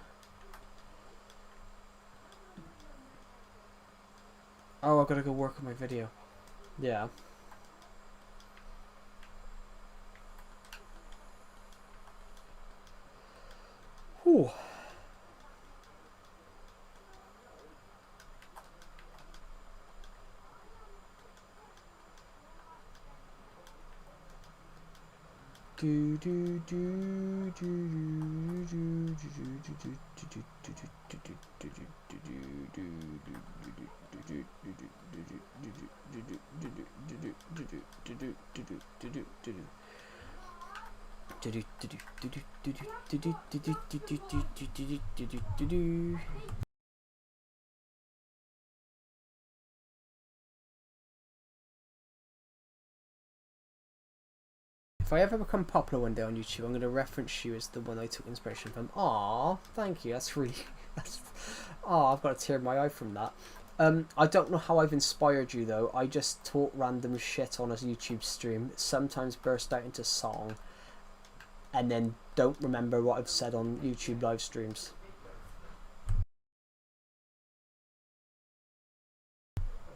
Oh, I've got to go work on my video. Yeah. Whew. If I ever become popular one day on YouTube, I'm going to reference you as the one I took inspiration from. Aw, thank you. That's really... I've got a tear in my eye from that. I don't know how I've inspired you, though. I just talk random shit on a YouTube stream, sometimes burst out into song, and then don't remember what I've said on YouTube live streams.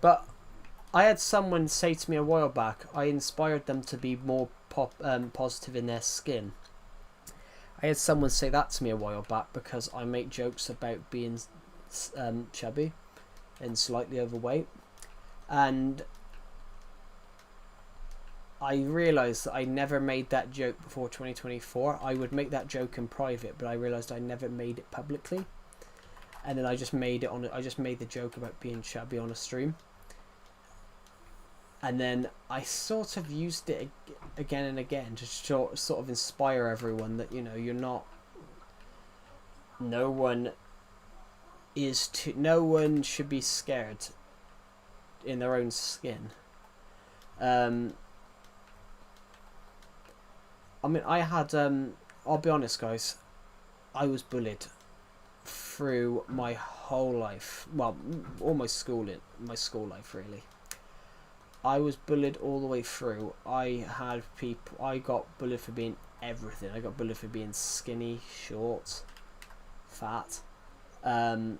But I had someone say to me a while back, I inspired them to be more positive in their skin. I had someone say that to me a while back because I make jokes about being chubby and slightly overweight, and I realised that I never made that joke before 2024. I would make that joke in private, but I realised I never made it publicly, and then I just made the joke about being chubby on a stream. And then I sort of used it again and again to sort of inspire everyone that, you know, you're not... No one should be scared in their own skin. I mean, I had... I'll be honest, guys. I was bullied through my whole life. Well, all my school life, really. I was bullied all the way through. I got bullied for being everything. I got bullied for being skinny, short, fat. I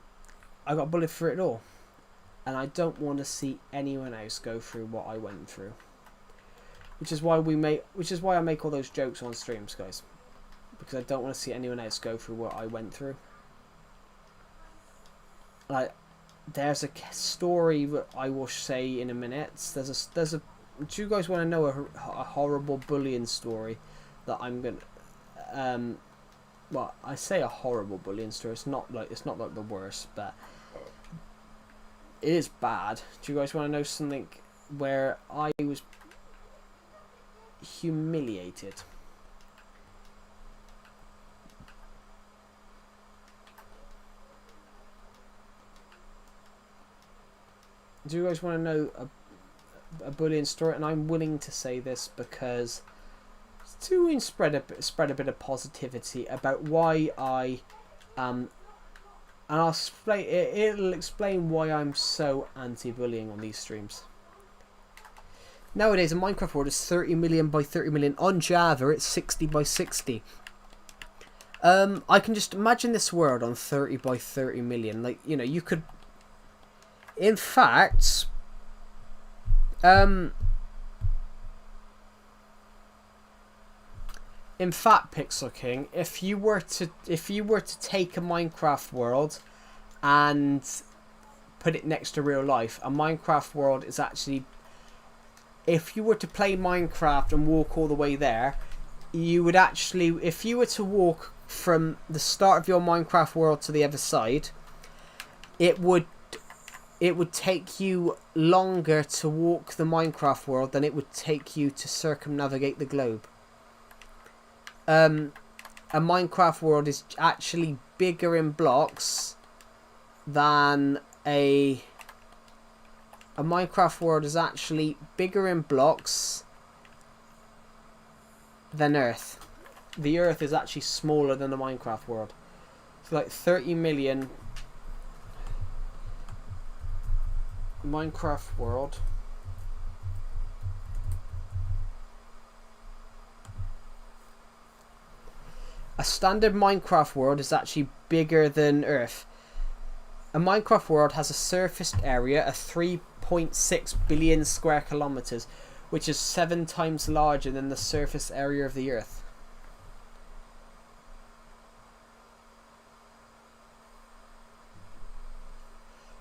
got bullied for it all. And I don't want to see anyone else go through what I went through. Which is why I make all those jokes on streams, guys. Because I don't want to see anyone else go through what I went through. Like, there's a story that I will say in a minute. Do you guys want to know a horrible bullying story that I'm gonna? Well, I say a horrible bullying story. It's not like the worst, but it is bad. Do you guys want to know something where I was humiliated? Do you guys want to know a bullying story? And I'm willing to say this because to spread a bit of positivity about why and I'll explain. It'll explain why I'm so anti-bullying on these streams. Nowadays, a Minecraft world is 30 million by 30 million. On Java, it's 60 by 60. I can just imagine this world on 30 by 30 million. Like, you know, you could... In fact... In fact, Pixel King, if you were to take a Minecraft world and put it next to real life, a Minecraft world is actually... If you were to play Minecraft and walk all the way there, you would actually... If you were to walk from the start of your Minecraft world to the other side, it would take you longer to walk the Minecraft world than it would take you to circumnavigate the globe. A Minecraft world is actually bigger in blocks than a Minecraft world is actually bigger in blocks than Earth. The Earth is actually smaller than the Minecraft world. So like 30 million Minecraft world. A standard Minecraft world is actually bigger than Earth. A Minecraft world has a surfaced area of 3.6 billion square kilometers, which is 7 times larger than the surface area of the Earth.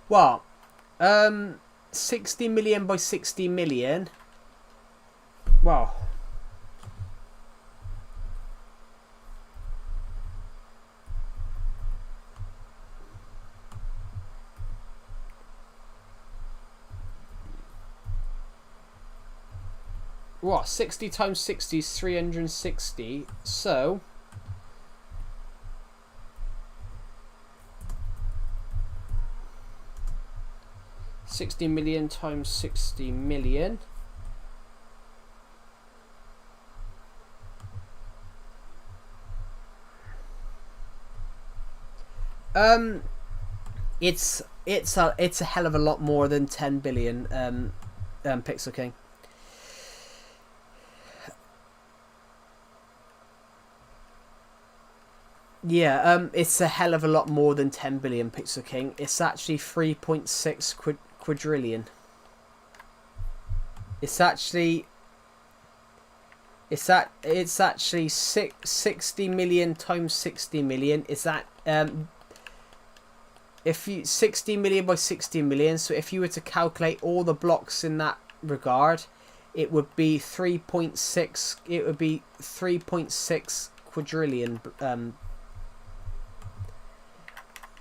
Well, 60 million by 60 million. Well, what, 60 times 60 is 360, so 60 million times 60 million. It's a hell of a lot more than 10 billion, Pixel King. Yeah, it's a hell of a lot more than 10 billion, Pixel King. It's actually 3.6 quadrillion. It's actually 60 million times 60 million. Is that if you 60 million by 60 million? So if you were to calculate all the blocks in that regard, it would be 3.6. It would be 3.6 quadrillion.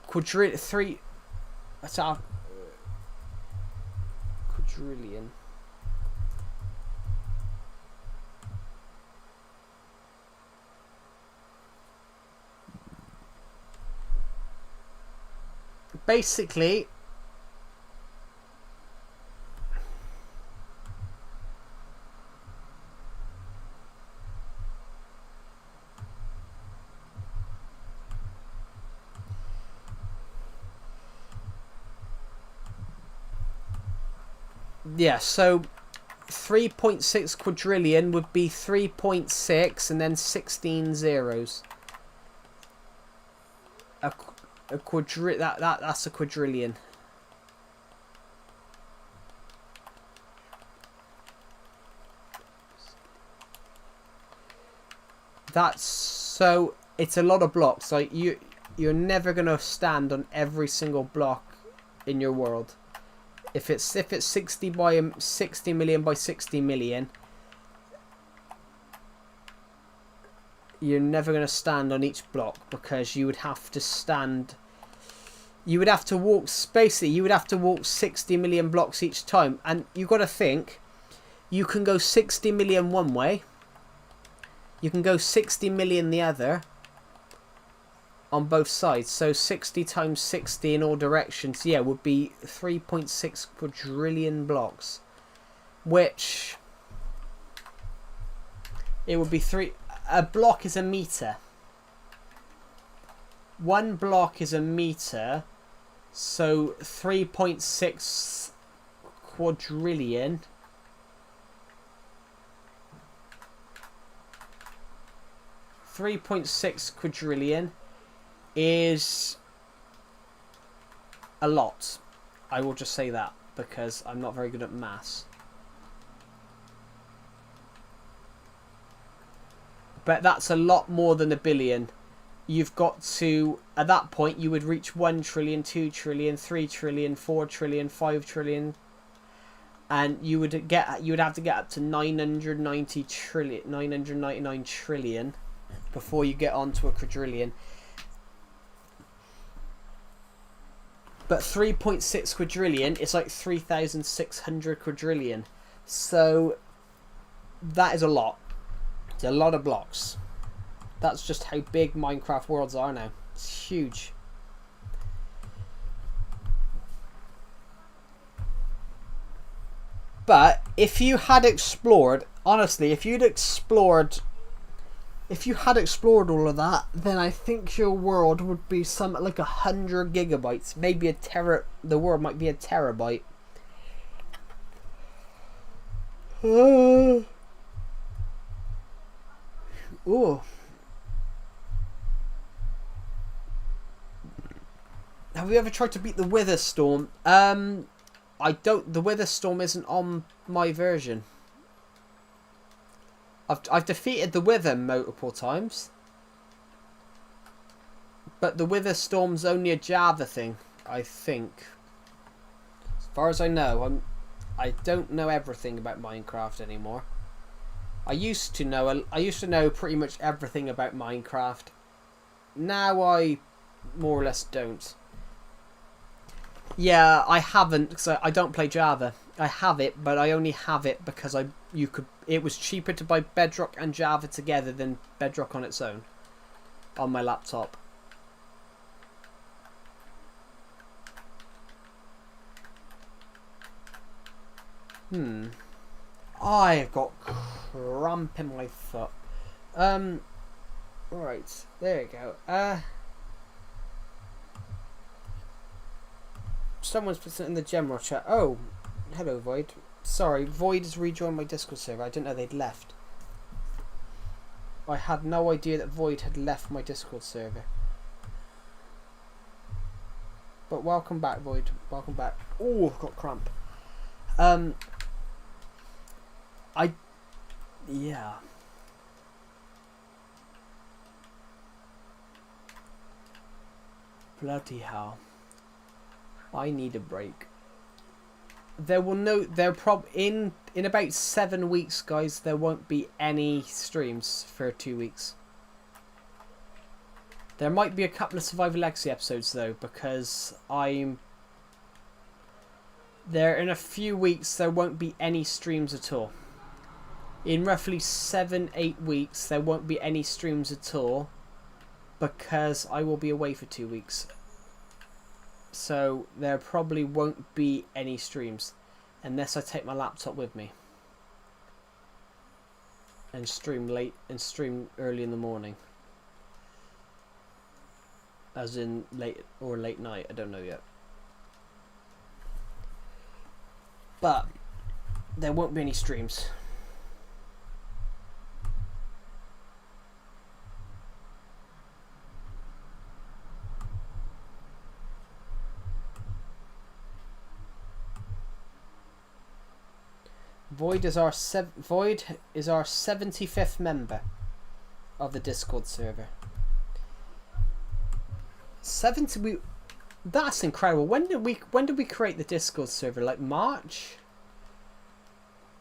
Quadrillion. Basically, yeah, so 3.6 quadrillion would be 3.6 and then 16 zeros. That's a quadrillion. That's so it's a lot of blocks. Like you're never gonna stand on every single block in your world. If it's 60 million by 60 million, you're never going to stand on each block because you would have to stand. You would have to walk. Basically, you would have to walk 60 million blocks each time, and you've got to think. You can go 60 million one way. You can go 60 million the other. On both sides, so 60 times 60 in all directions, yeah, would be 3.6 quadrillion blocks, which it would be a block is a meter. One block is a meter, so 3.6 quadrillion. 3.6 quadrillion is a lot. I will just say that because I'm not very good at maths. But that's a lot more than a billion. You've got to, at that point, you would reach 1 trillion, 2 trillion, 3 trillion, 4 trillion, 5 trillion. And you would have to get up to 999 trillion before you get onto a quadrillion. But 3.6 quadrillion is like 3,600 quadrillion. So that is a lot. It's a lot of blocks. That's just how big Minecraft worlds are now. It's huge. But if you had explored, honestly, if you had explored all of that, then I think your world would be something like 100 gigabytes, maybe a tera. The world might be a terabyte. Oh. Have you ever tried to beat the Wither Storm? I don't. The Wither Storm isn't on my version. I've defeated the Wither multiple times, but the Wither Storm's only a Java thing, I think. As far as I know, I don't know everything about Minecraft anymore. I used to know pretty much everything about Minecraft. Now I more or less don't. Yeah, I haven't, because I don't play Java. I have it, but I only have it because it was cheaper to buy Bedrock and Java together than Bedrock on its own on my laptop. I've got cramp in my foot. Right, there you go. Someone's put it in the general chat. Oh, hello Void. Sorry, Void has rejoined my Discord server. I didn't know they'd left. I had no idea that Void had left my Discord server. But welcome back, Void. Welcome back. Oh, I've got cramp. Yeah. Bloody hell. I need a break. In about 7 weeks, guys, there won't be any streams for 2 weeks. There might be a couple of Survival Legacy episodes though, because in a few weeks there won't be any streams at all. In roughly 7-8 weeks there won't be any streams at all, because I will be away for 2 weeks. So there probably won't be any streams unless I take my laptop with me and stream early in the morning, as in late night. I don't know yet, but there won't be any streams. Void is our 75th member of the Discord server. 70. That's incredible. When did we create the Discord server? Like March?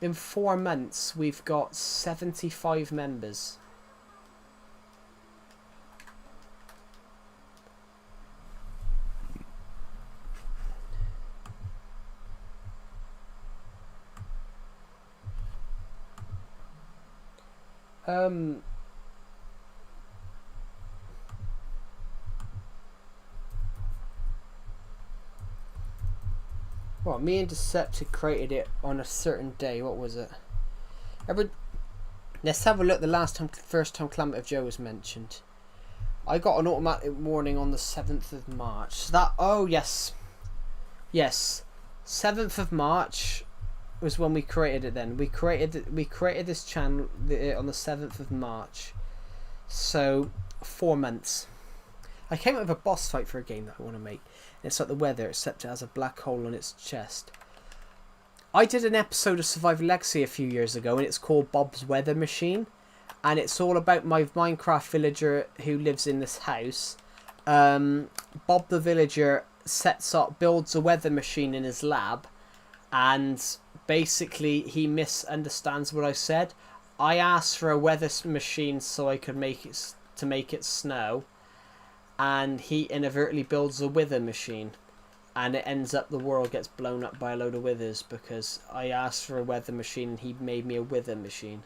In 4 months we've got 75 members. Well, me and Deceptive created it on a certain day. What was it? Let's have a look. The first time Calamity Joe was mentioned. I got an automatic warning on the 7th of March. Yes, 7th of March was when we created it. Then we created this channel on the 7th of March. So 4 months. I came up with a boss fight for a game that I want to make. It's like the weather, except it has a black hole on its chest. I did an episode of Survival Legacy a few years ago, and it's called Bob's Weather Machine. And it's all about my Minecraft villager who lives in this house. Bob the villager builds a weather machine in his lab, and basically he misunderstands what I said. I asked for a weather machine so I could make it snow, and he inadvertently builds a wither machine, and it ends up the world gets blown up by a load of withers because I asked for a weather machine and he made me a wither machine.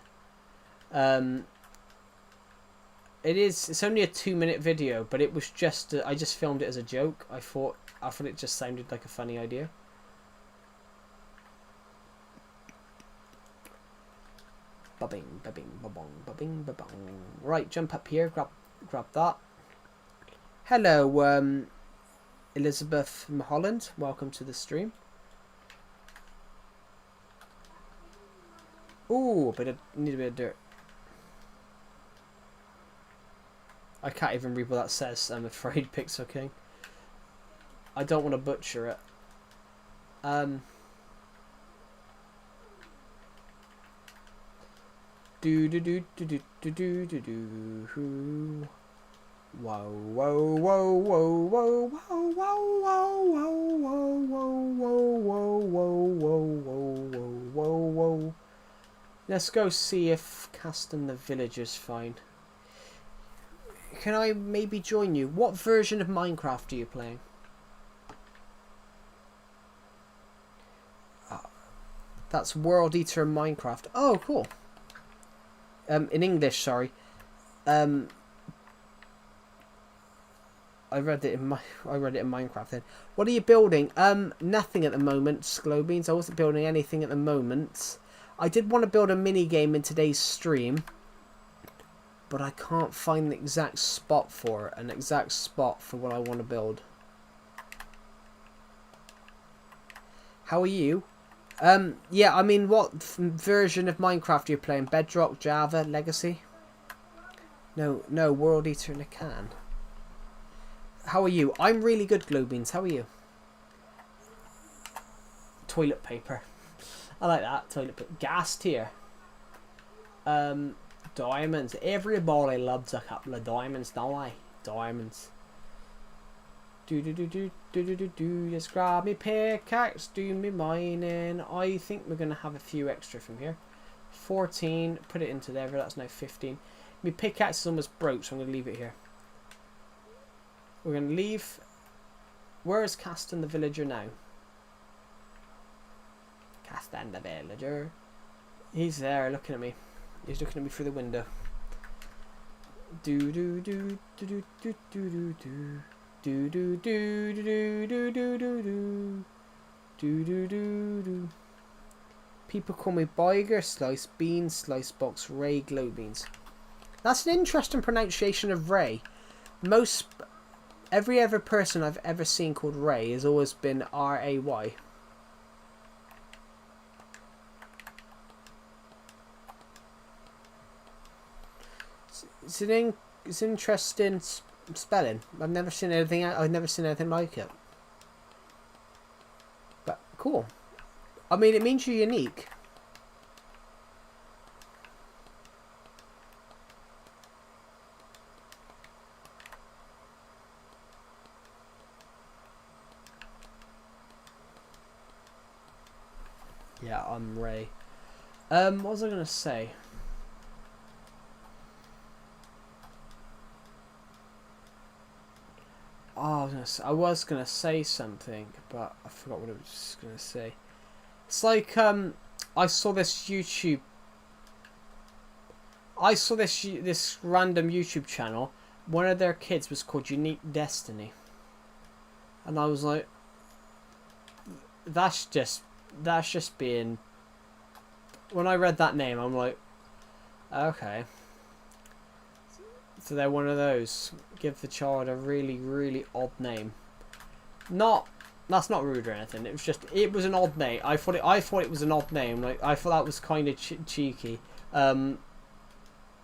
It's only a 2-minute video, but it was just I just filmed it as a joke. I thought it just sounded like a funny idea. Ba-bing, ba-bing, ba-bong, ba-bing, ba-bong. Right, jump up here, grab that. Hello, Elizabeth from Holland. Welcome to the stream. Ooh, need a bit of dirt. I can't even read what that says, I'm afraid, Pixel King. I don't want to butcher it. Do do do do do do do do do. Whoa whoa whoa whoa whoa whoa whoa whoa whoa whoa whoa whoa whoa whoa whoa. Let's go see if Caston the Villager's fine. Can I maybe join you? What version of Minecraft are you playing? That's World Eater in Minecraft. Oh, cool. In English, sorry. I read it in Minecraft then. What are you building? Nothing at the moment, Glowbeans. I wasn't building anything at the moment. I did want to build a mini game in today's stream, but I can't find the exact spot for it. An exact spot for what I want to build. How are you? Yeah, I mean, what version of Minecraft are you playing? Bedrock, Java, Legacy? No, World Eater in a can. How are you? I'm really good, Glowbeans. How are you? Toilet paper. I like that. Toilet paper. Gas tier. Diamonds. Everybody loves a couple of diamonds, don't they? Diamonds. Do. Just grab me pickaxe, do me mining. I think we're gonna have a few extra from here. 14. Put it into there. That's now 15. My pickaxe is almost broke, so I'm gonna leave it here. We're gonna leave. Where is Caston the Villager now? Caston the Villager. He's there looking at me. He's looking at me through the window. Do. People call me Biger Slice, Bean Slice Box, Ray Glowbeans. That's an interesting pronunciation of Ray. Every other person I've ever seen called Ray has always been R-A-Y. It's an interesting spelling. I've never seen anything like it. But cool. I mean, it means you're unique. Yeah, I'm Ray. What was I gonna say? Oh, I was gonna say something, but I forgot what I was gonna say. It's like I saw this random YouTube channel. One of their kids was called Unique Destiny, and I was like, that's just being. When I read that name, I'm like, okay. So they're one of those. Give the child a really, really odd name. That's not rude or anything. It was an odd name. I thought it was an odd name. Like I thought that was kind of cheeky.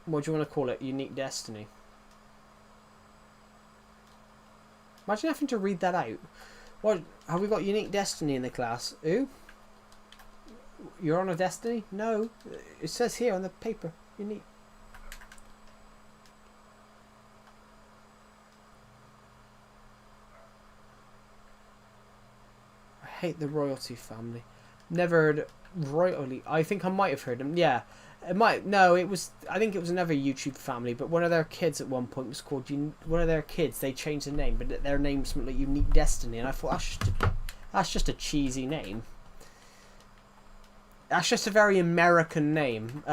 What do you want to call it? Unique Destiny. Imagine having to read that out. What? Have we got Unique Destiny in the class? Who? You're on a Destiny? No. It says here on the paper. Unique. I hate the royalty family. Never heard royalty. I think I might have heard them. Yeah. It might. No, it was. I think it was another YouTube family, but one of their kids at one point was called. One of their kids, they changed the name, but their name's something like Unique Destiny, and I thought that's just a cheesy name. That's just a very American name.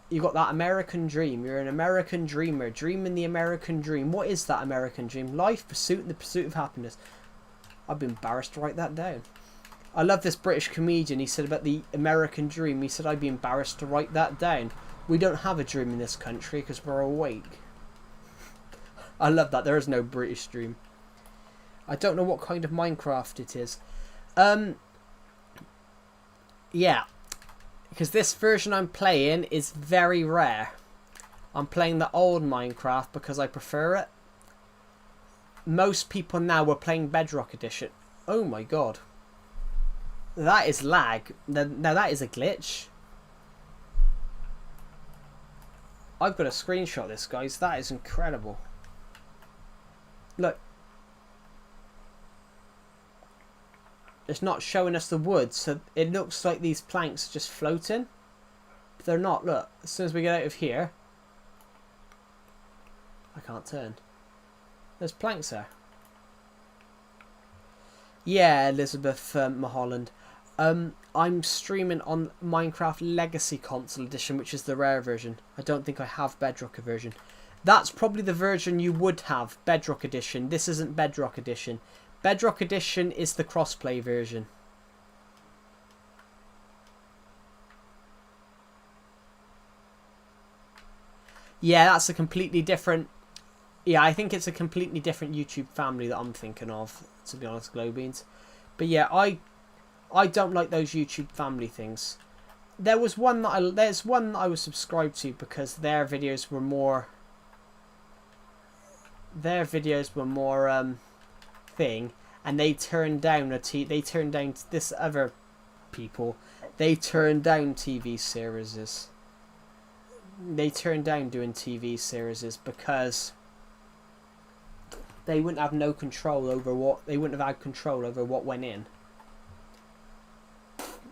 You got that American dream. You're an American dreamer, dreaming the American dream. What is that American dream? Life, pursuit, and the pursuit of happiness. I'd be embarrassed to write that down. I love this British comedian. He said about the American dream. He said, I'd be embarrassed to write that down. We don't have a dream in this country because we're awake. I love that. There is no British dream. I don't know what kind of Minecraft it is. Yeah. Because this version I'm playing is very rare. I'm playing the old Minecraft because I prefer it. Most people now are playing Bedrock Edition. Oh my god. That is lag. Now that is a glitch. I've got a screenshot of this, guys. That is incredible. Look. It's not showing us the wood, so it looks like these planks are just floating. But they're not. Look, as soon as we get out of here, I can't turn. There's planks there. Yeah, Elizabeth Mulholland. I'm streaming on Minecraft Legacy Console Edition, which is the rare version. I don't think I have Bedrock version. That's probably the version you would have, Bedrock Edition. This isn't Bedrock Edition. Bedrock Edition is the crossplay version. Yeah, that's a completely different... Yeah, I think it's a completely different YouTube family that I'm thinking of, to be honest, Glowbeans. But yeah, I don't like those YouTube family things. There's one that I was subscribed to because their videos were more thing, and they turned down this other people. They turned down TV series. They turned down doing TV series because they wouldn't have no control over what they wouldn't have had control over what went in.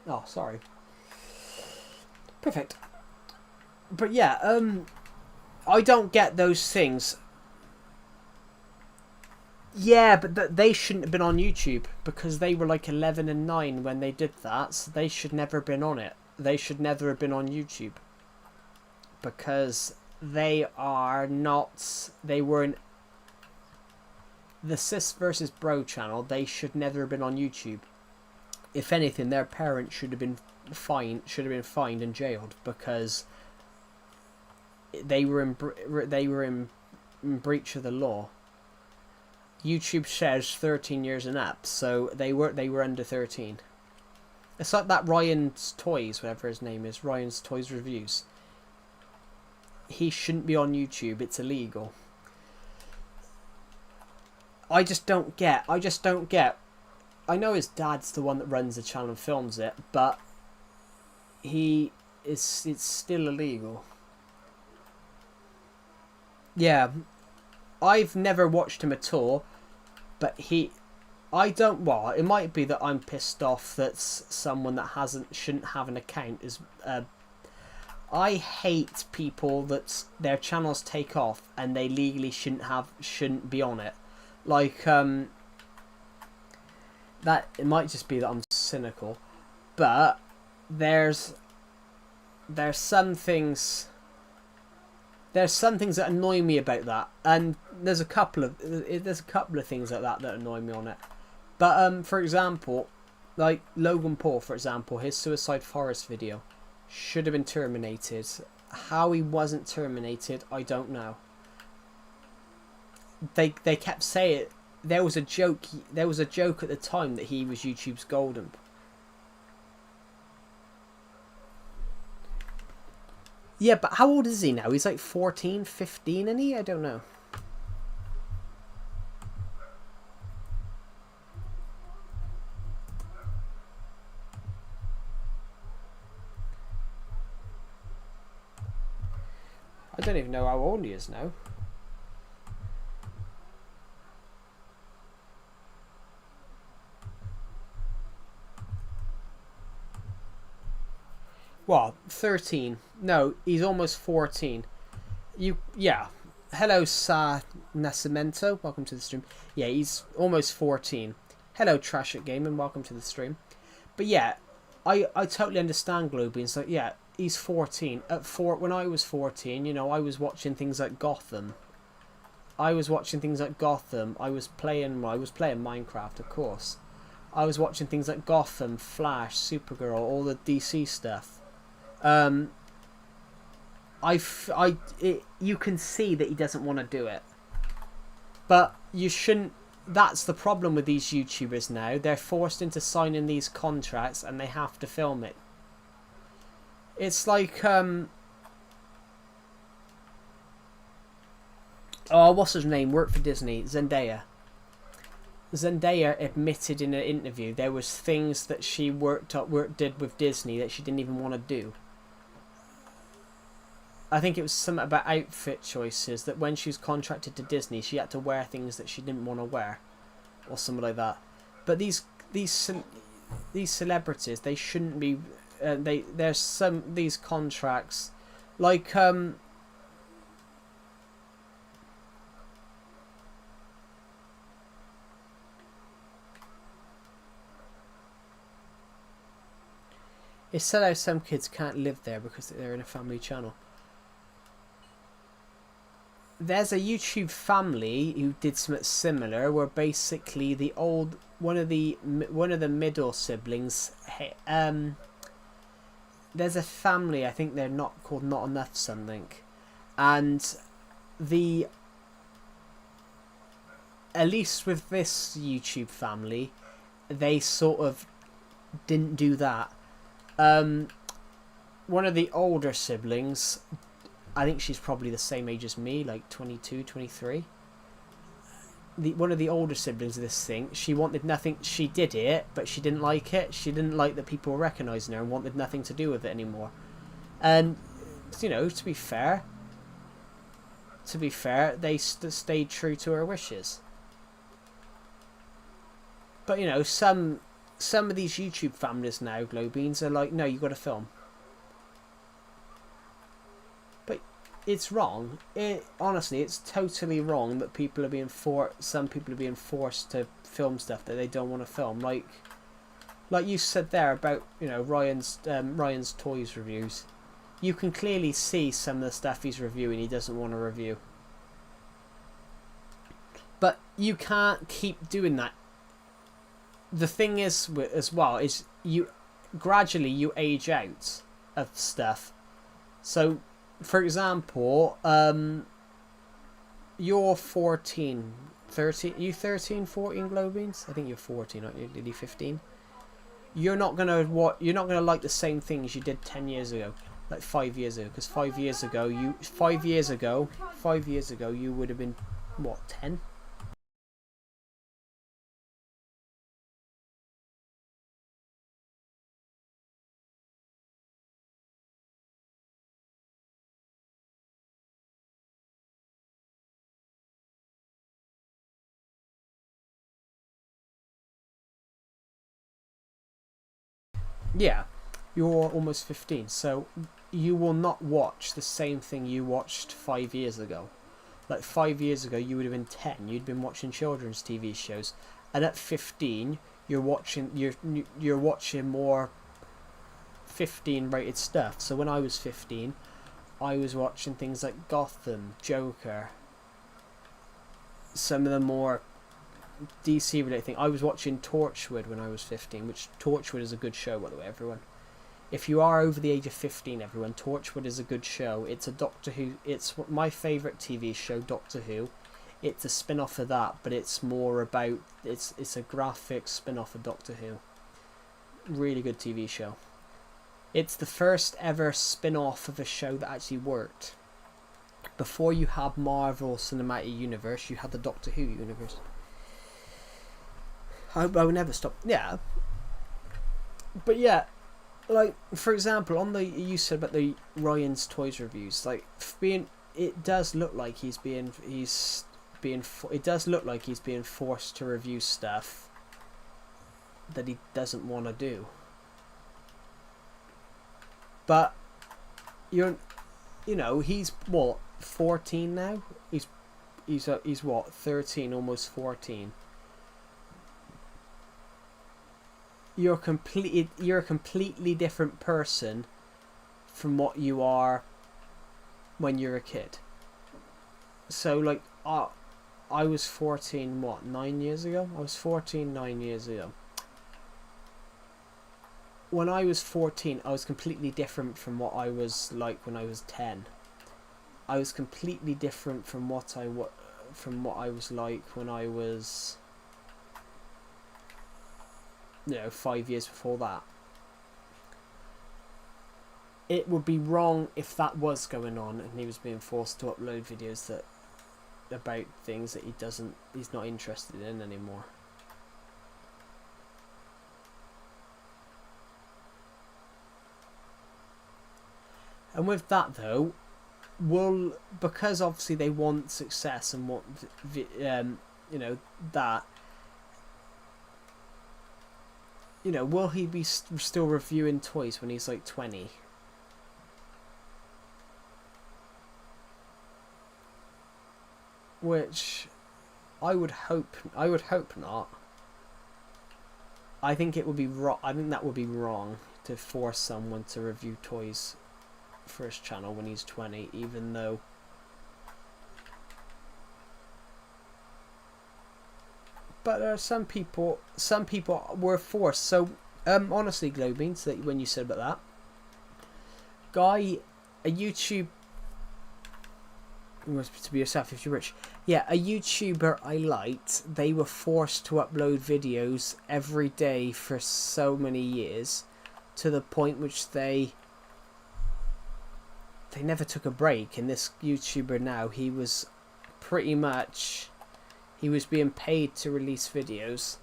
Oh, sorry. Perfect. But yeah, I don't get those things. Yeah, but they shouldn't have been on YouTube because they were like 11 and 9 when they did that, so they should never have been on it. They should never have been on YouTube because they are not. They weren't. The Sis versus Bro channel. They should never have been on YouTube. If anything, their parents should have been fined. Should have been fined and jailed because they were in breach of the law. YouTube says 13 years and up, so they were under 13. It's like that Ryan's Toys, whatever his name is, Ryan's Toys Reviews. He shouldn't be on YouTube. It's illegal. I just don't get. I know his dad's the one that runs the channel and films it, but it's still illegal. Yeah, I've never watched him at all, but well, it might be that I'm pissed off that someone that shouldn't have an account is. I hate people that their channels take off and they legally shouldn't be on it. Like that it might just be that I'm cynical, but there's some things that annoy me about that, and there's a couple of things like that annoy me on it. But for example, like Logan Paul, for example, his Suicide Forest video should have been terminated. How he wasn't terminated, I don't know. They kept saying there was a joke. There was a joke at the time that he was YouTube's golden. Yeah, but how old is he now? He's like 14, 15, isn't he? I don't know. I don't even know how old he is now. What? 13? No, he's almost 14. Yeah. Hello, Sa Nascimento. Welcome to the stream. Yeah, he's almost 14. Hello, Trash at Game, and welcome to the stream. But yeah, I totally understand Globy. So yeah, he's 14. When I was 14, you know, I was watching things like Gotham. I was playing Minecraft, of course. I was watching things like Gotham, Flash, Supergirl, all the DC stuff. You can see that he doesn't want to do it, but you shouldn't. That's the problem with these YouTubers now. They're forced into signing these contracts, and they have to film it. It's like oh, what's his name? Worked for Disney. Zendaya. Zendaya admitted in an interview there was things that she did with Disney that she didn't even want to do. I think it was something about outfit choices, that when she was contracted to Disney, she had to wear things that she didn't want to wear, or something like that. But these celebrities, they shouldn't be. There's these contracts, like it's said how some kids can't live there because they're in a family channel. There's a YouTube family who did something similar, where basically one of the middle siblings, there's a family, I think they're not called Not Enough something, and at least with this YouTube family, they sort of didn't do that. One of the older siblings, I think she's probably the same age as me, like 22, 23. One of the older siblings of this thing, she wanted nothing. She did it, but she didn't like it. She didn't like that people were recognising her and wanted nothing to do with it anymore. And, you know, to be fair, they stayed true to her wishes. But, you know, some of these YouTube families now, Globeans, are like, no, you got to film. It's wrong. Honestly, it's totally wrong that some people are being forced to film stuff that they don't want to film. Like you said there about, you know, Ryan's toys reviews. You can clearly see some of the stuff he's reviewing he doesn't want to review. But you can't keep doing that. The thing is, as well, is you gradually age out of stuff. So, for example, you're 14, 13, you 13, 14 Globeans? I think you're 14, aren't you? Did you 15? You're not gonna like the same things you did 10 years ago, like 5 years ago, because 5 years ago you would have been what, 10? Yeah, you're almost 15, so you will not watch the same thing you watched 5 years ago. Like 5 years ago, you would have been 10. You'd been watching children's TV shows, and at 15, you're watching more 15 rated stuff. So when I was 15, I was watching things like Gotham, Joker, some of the more DC related thing. I was watching Torchwood when I was 15, which Torchwood is a good show, by the way, everyone. If you are over the age of 15, everyone, Torchwood is a good show. It's a Doctor Who. It's my favourite TV show, Doctor Who. It's a spin-off of that, but it's more about it's a graphic spin-off of Doctor Who. Really good TV show. It's the first ever spin-off of a show that actually worked. Before you had Marvel Cinematic Universe, you had the Doctor Who universe. I hope I will never stop. Yeah. But yeah, like, for example, on the, you said about the Ryan's Toys reviews, like, it does look like it does look like he's being forced to review stuff that he doesn't want to do. But you know, he's what, 14 now? He's what, 13, almost 14. You're a completely different person from what you are when you're a kid. So like, I was 14, what, 9 years ago? I was 14 9 years ago. When I was 14, I was completely different from what I was like when I was 10. I was completely different from what I was like when I was, 5 years before that. It would be wrong if that was going on and he was being forced to upload videos about things that he's not interested in anymore. And with that though, because obviously they want success and want that, will he be still reviewing toys when he's like 20? Which I would hope not. I think it would be wrong. I think that would be wrong to force someone to review toys for his channel when he's 20, even though but some people were forced. So honestly, Glowbeans, that when you said about that guy, a YouTube, to be yourself if you're rich, yeah, a YouTuber I liked, they were forced to upload videos every day for so many years, to the point which they never took a break. And this YouTuber now, he was being paid to release videos,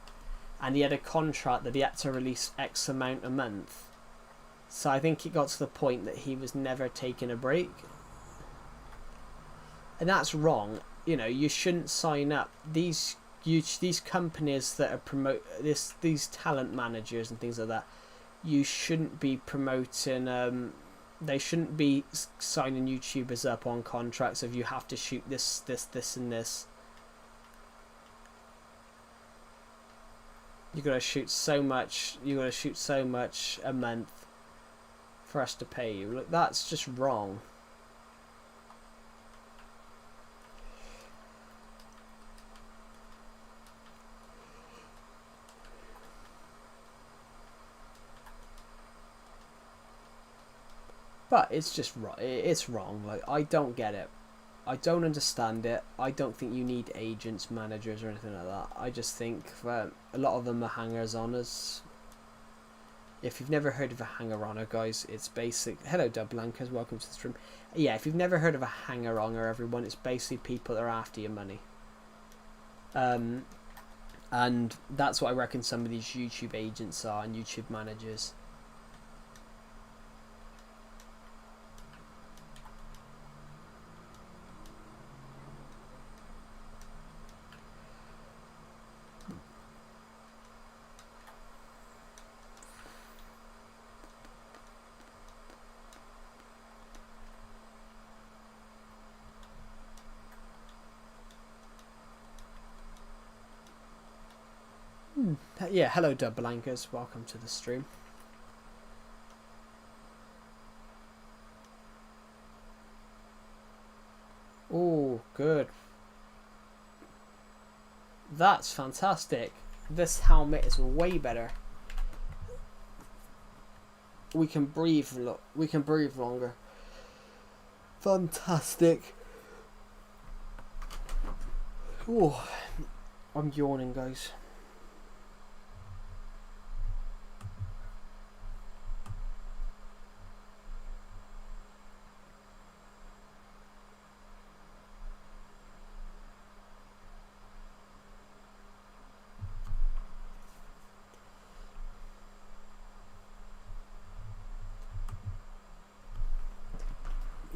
and he had a contract that he had to release X amount a month. So I think it got to the point that he was never taking a break, and that's wrong. You shouldn't sign up these companies that are these talent managers and things like that. You shouldn't be promoting. They shouldn't be signing YouTubers up on contracts of you have to shoot this, and this. You gotta shoot so much. You gotta shoot so much a month for us to pay you. Look, that's just wrong. But it's just right. It's wrong. Like, I don't get it. I don't understand it. I don't think you need agents, managers, or anything like that. I just think a lot of them are hangers-oners. If you've never heard of a hanger-oner, guys, it's basic. Hello, Dublankers. Welcome to the stream. Yeah, if you've never heard of a hanger-oner, everyone, it's basically people that are after your money. And that's what I reckon some of these YouTube agents are and YouTube managers. Yeah, hello Dublankers, welcome to the stream. Oh, good. That's fantastic. This helmet is way better. We can breathe longer. Fantastic. Oh, I'm yawning, guys.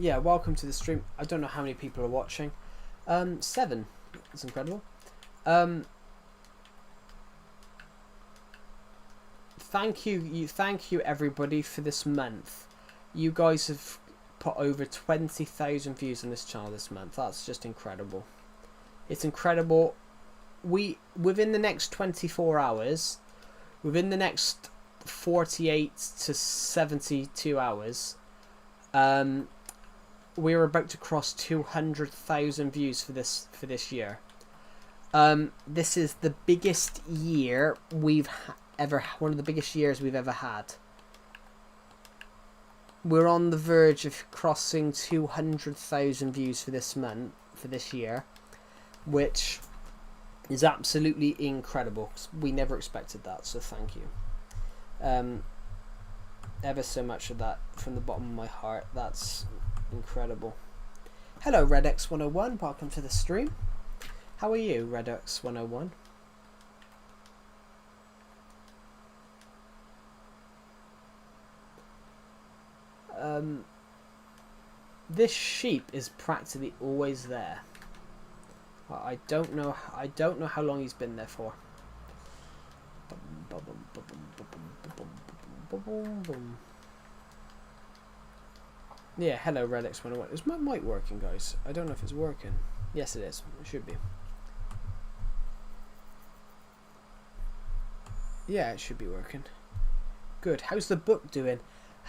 yeah, welcome to the stream. I don't know how many people are watching. 7. That's incredible. Thank you everybody for this month. You guys have put over 20,000 views on this channel this month. That's just incredible. It's incredible. Within the next 24 hours, within the next 48 to 72 hours, we're about to cross 200,000 views for this year. This is the biggest year we've one of the biggest years we've ever had. We're on the verge of crossing 200,000 views for this month, for this year, which is absolutely incredible. We never expected that, so thank you. Ever so much of that from the bottom of my heart. That's incredible. Hello, RedX101. Welcome to the stream. How are you, RedX101? This sheep is practically always there. I don't know how long he's been there for. Yeah, hello RedX101. Is my mic working, guys? I don't know if it's working. Yes, it is. It should be. Yeah, it should be working. Good. How's the book doing?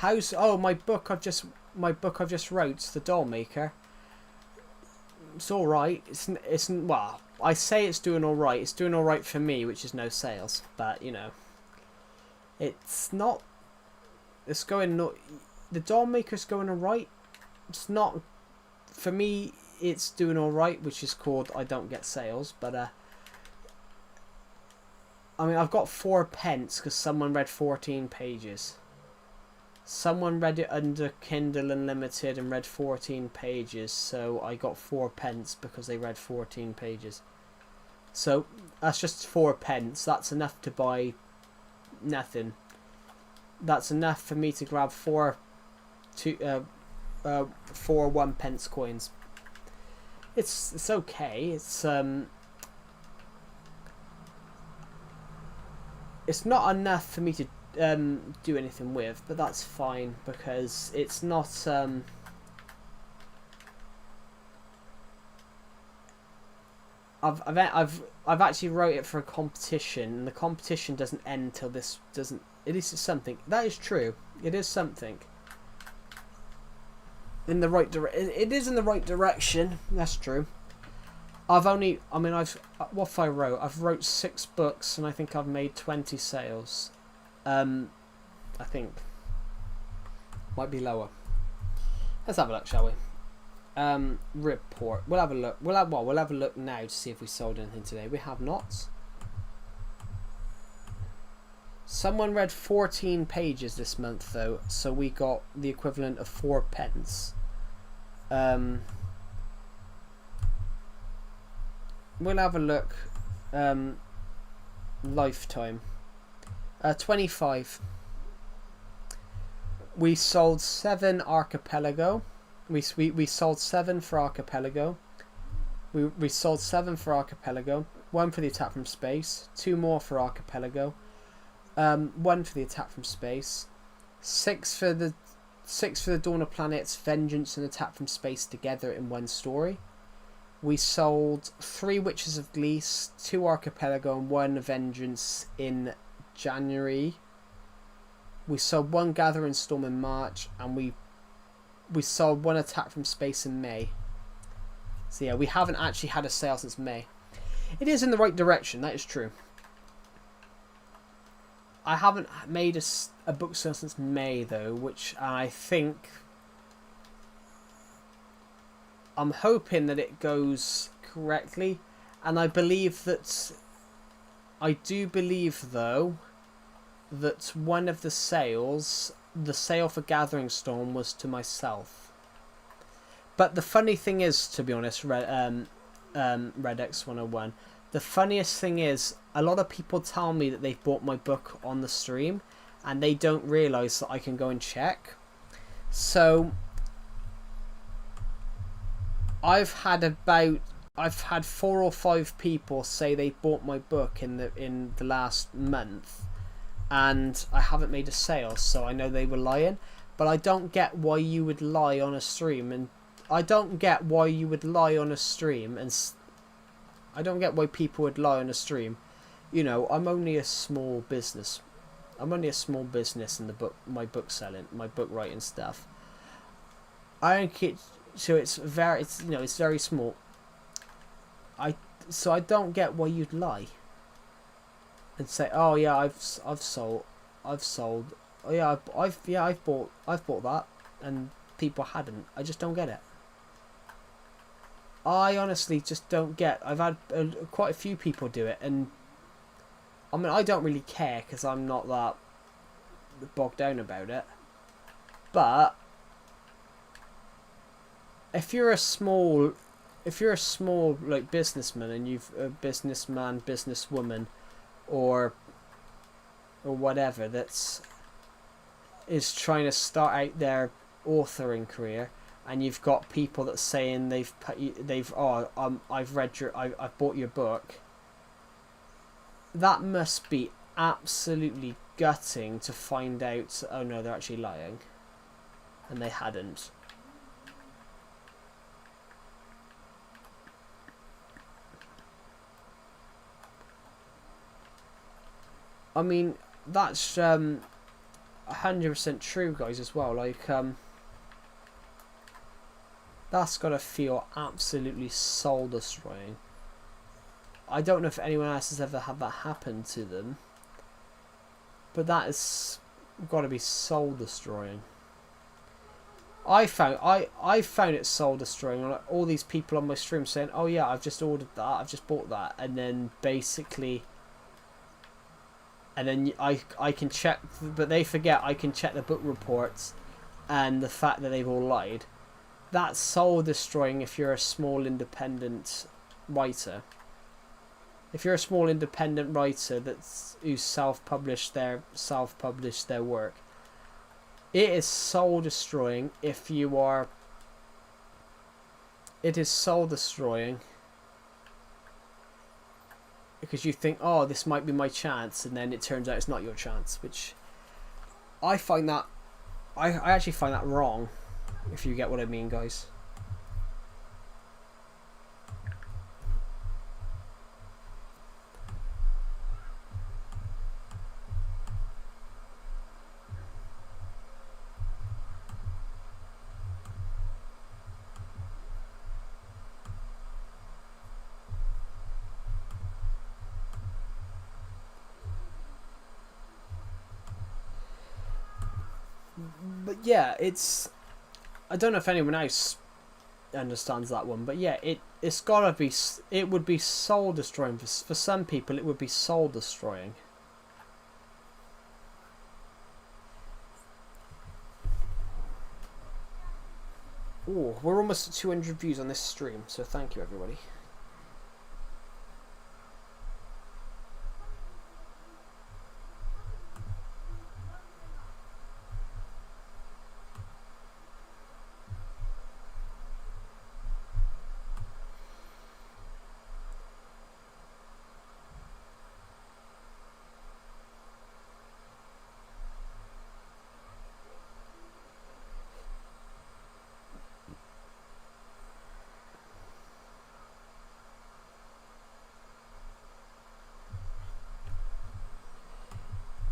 My book I've just wrote, The Doll Maker. It's all right. It's well, I say it's doing all right. It's doing all right for me, which is no sales, but you know, it's not. It's going not. The Doll Maker's going all right. It's not for me. It's doing all right, which is called I don't get sales, but I mean, I've got 4 pence because someone read 14 pages. Someone read it under Kindle Unlimited and read 14 pages, so I got 4 pence because they read 14 pages. So that's just 4 pence. That's enough to buy nothing. That's enough for me to grab 4 1 pence coins. It's okay. It's not enough for me to do anything with, but that's fine because it's not I've actually wrote it for a competition, and the competition doesn't end till this doesn't. It is something that is true. It is something in the right It is in the right direction. That's true. What have I wrote? I've wrote 6 books, and I think I've made 20 sales. I think might be lower. Let's have a look, shall we? Report. We'll have a look. We'll have a look now to see if we sold anything today. We have not. Someone read 14 pages this month though, so we got the equivalent of 4 pence. We'll have a look. Lifetime. 25. We sold 7 Archipelago. We sold 7 for Archipelago. We sold 7 for Archipelago. 1 for the Attack from Space. 2 more for Archipelago. 1 for the Attack from Space. 6 for the Dawn of Planets, Vengeance and Attack from Space together in 1 story. We sold 3 Witches of Glees, 2 Archipelago and 1 Vengeance in January. We sold 1 Gathering Storm in March, and we sold 1 Attack from Space in May. So yeah, we haven't actually had a sale since May. It is in the right direction, that is true. I haven't made a book sale since May though, which I think I'm hoping that it goes correctly, and I do believe though that one of the sales, the sale for Gathering Storm, was to myself. But the funny thing is, to be honest, RedX101, the funniest thing is a lot of people tell me that they've bought my book on the stream and they don't realise that I can go and check. So I've had 4 or 5 people say they bought my book in the last month, and I haven't made a sale, so I know they were lying. But I don't get why you would lie on a stream, and I don't get why you would lie on a stream, and I don't get why people would lie on a stream. You know, I'm only a small business. I'm only a small business in my book selling, my book writing stuff. I don't get, so it's very small. So I don't get why you'd lie and say, oh yeah, I've sold. Oh yeah, I've bought that, and people hadn't. I just don't get it. I honestly just don't get. I've had quite a few people do it, and I mean, I don't really care because I'm not that bogged down about it. But if you're a small like businessman, and you've a businessman, businesswoman, or whatever is trying to start out their authoring career, and you've got people that saying I've bought your book. That must be absolutely gutting to find out, oh no, they're actually lying, and they hadn't. I mean, that's 100% true, guys, as well. Like, that's gotta feel absolutely soul destroying. I don't know if anyone else has ever had that happen to them, but that is gotta be soul destroying. I found it soul destroying. Like, all these people on my stream saying, "Oh yeah, I've just ordered that, I've just bought that," and then basically. And then I can check, but they forget I can check the book reports and the fact that they've all lied. That's soul destroying if you're a small independent writer. If you're a small independent writer who self-published their work, it is soul destroying if you are. It is soul destroying. Because you think, oh, this might be my chance, and then it turns out it's not your chance, which I find that I actually find that wrong, if you get what I mean, guys. But yeah, I don't know if anyone else understands that one, but yeah, it's gotta be. It would be soul destroying for some people. It would be soul destroying. Oh, we're almost at 200 views on this stream, so thank you, everybody.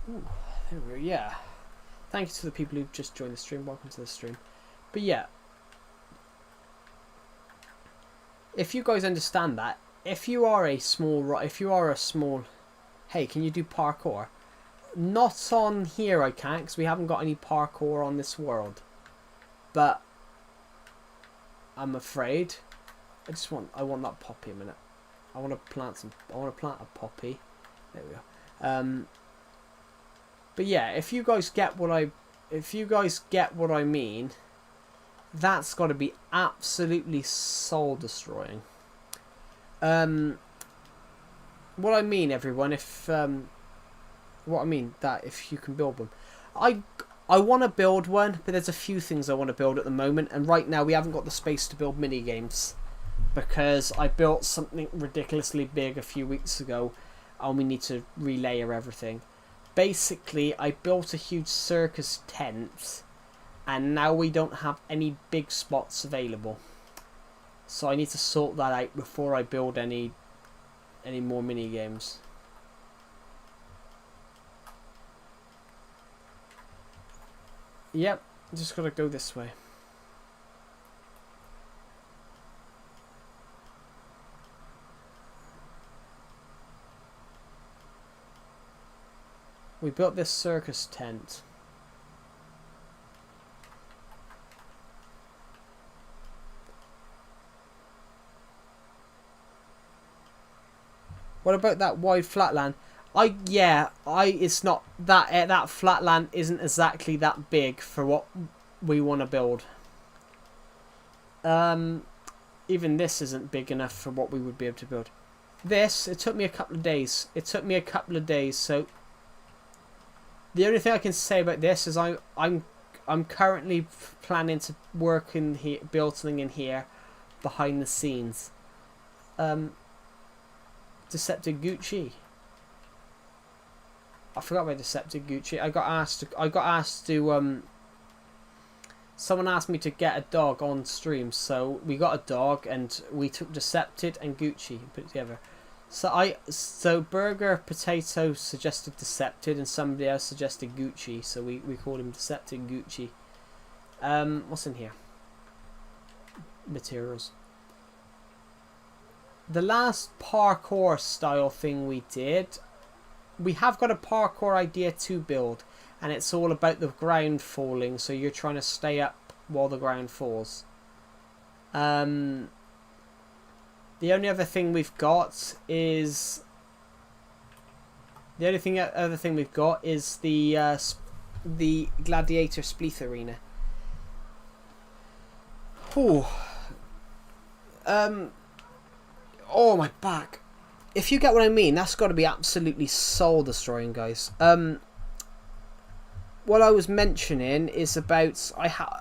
Ooh, there we go. Yeah, thank you to the people who've just joined the stream. Welcome to the stream. But yeah, if you guys understand that, if you are a small, hey, can you do parkour? Not on here, I can't, because we haven't got any parkour on this world. But I'm afraid I want that poppy a minute. I want to plant a poppy. There we go. But yeah, if you guys get what I mean, that's got to be absolutely soul destroying. What I mean, everyone, that if you can build them, I want to build one, but there's a few things I want to build at the moment, and right now we haven't got the space to build mini games. because I built something ridiculously big a few weeks ago and we need to relayer everything. Basically, I built a huge circus tent and now we don't have any big spots available. So I need to sort that out before I build any more mini games. Yep, just gotta go this way. We built this circus tent. What about that wide flatland? It's not that that flatland isn't exactly that big for what we want to build. Even this isn't big enough for what we would be able to build. This, it took me a couple of days. So the only thing I can say about this is I'm currently planning to work in here, build something in here behind the scenes. Deceptive Gucci. I forgot about Deceptive Gucci. I got asked to someone asked me to get a dog on stream, so we got a dog and we took Decepted and Gucci and put it together. So Burger Potato suggested Decepted and somebody else suggested Gucci, so we called him Decepted Gucci. What's in here? Materials. The last parkour style thing we did, we have got a parkour idea to build, and it's all about the ground falling, so you're trying to stay up while the ground falls. The only other thing we've got is the Gladiator Spleeth Arena. Ooh. Oh, my back. If you get what I mean, that's got to be absolutely soul destroying, guys. What I was mentioning is about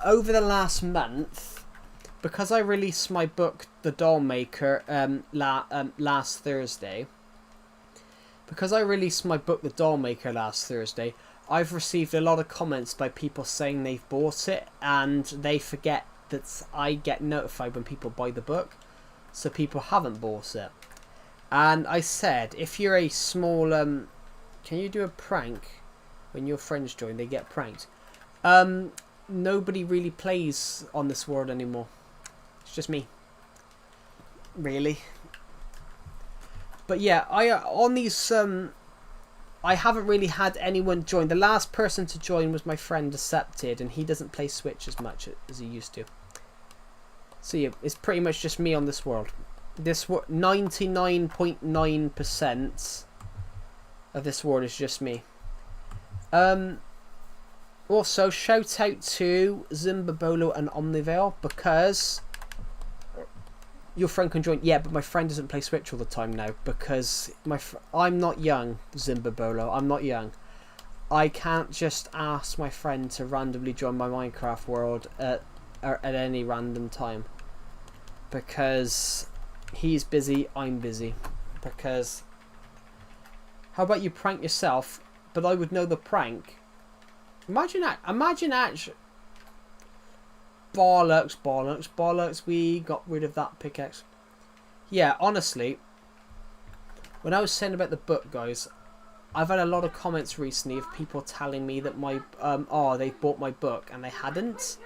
over the last month, because I released my book, The Doll Maker, last Thursday. Because I released my book, The Doll Maker, last Thursday, I've received a lot of comments by people saying they've bought it, and they forget that I get notified when people buy the book. So people haven't bought it. And I said, if you're a small... can you do a prank? When your friends join, they get pranked. Nobody really plays on this world anymore. It's just me. Really. But yeah, on these... I haven't really had anyone join. The last person to join was my friend Decepted, and he doesn't play Switch as much as he used to. So yeah, it's pretty much just me on this world. This 99.9% of this world is just me. Also, shout out to Zimbabolo and Omnivale, because your friend can join. Yeah, but my friend doesn't play Switch all the time now, because I'm not young, Zimbabolo. I'm not young. I can't just ask my friend to randomly join my Minecraft world at any random time, because he's busy, I'm busy. Because how about you prank yourself, but I would know the prank. Imagine actually bollocks, we got rid of that pickaxe. Yeah, honestly, when I was saying about the book, guys, I've had a lot of comments recently of people telling me that my they bought my book and they hadn't.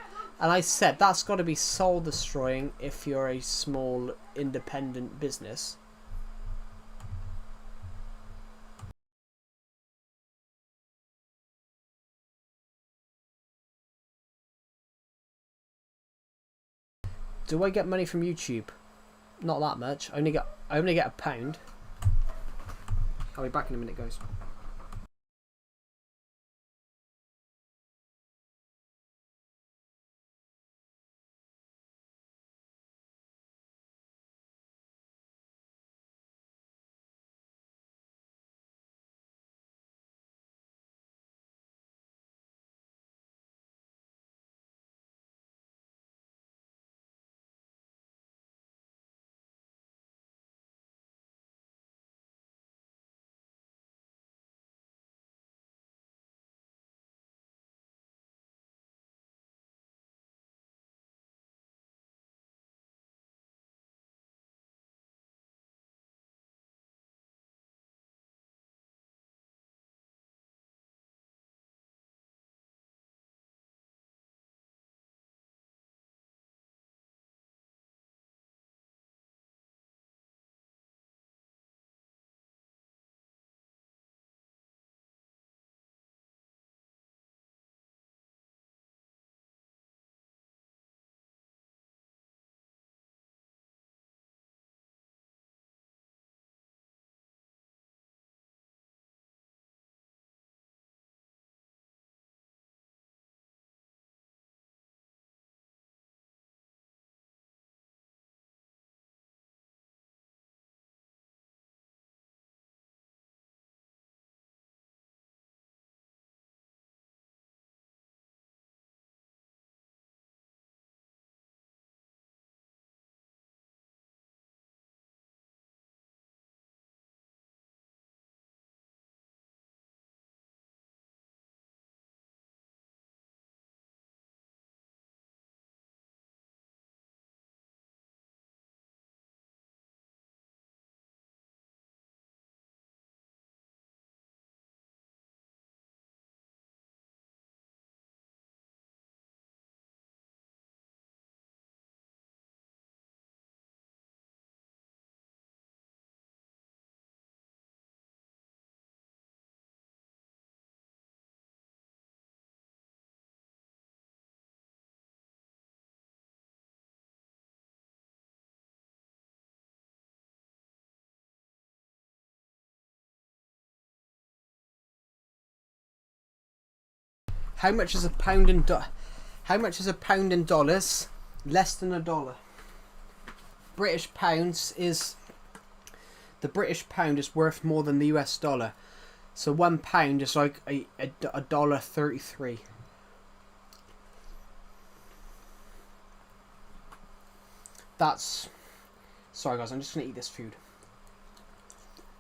And I said, that's got to be soul destroying if you're a small independent business. Do I get money from YouTube? Not that much. I only get £1. I'll be back in a minute, guys. How much is a pound in how much is a pound in dollars? Less than $1. British pounds is the British pound is worth more than the US dollar. So £1 is like a $1.33. That's sorry guys, I'm just gonna eat this food.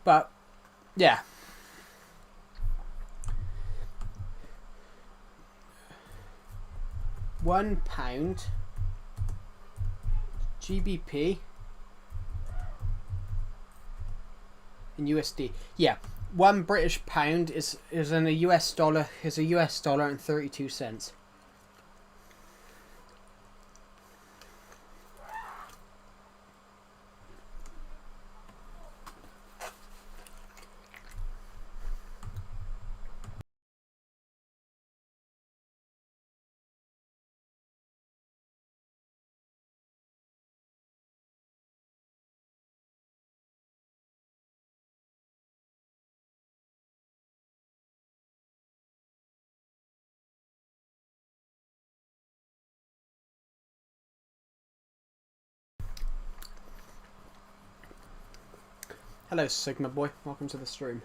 But yeah. £1 GBP in USD. Yeah, one British pound is in a US dollar and 32 cents. Hello, Sigma boy. Welcome to the stream.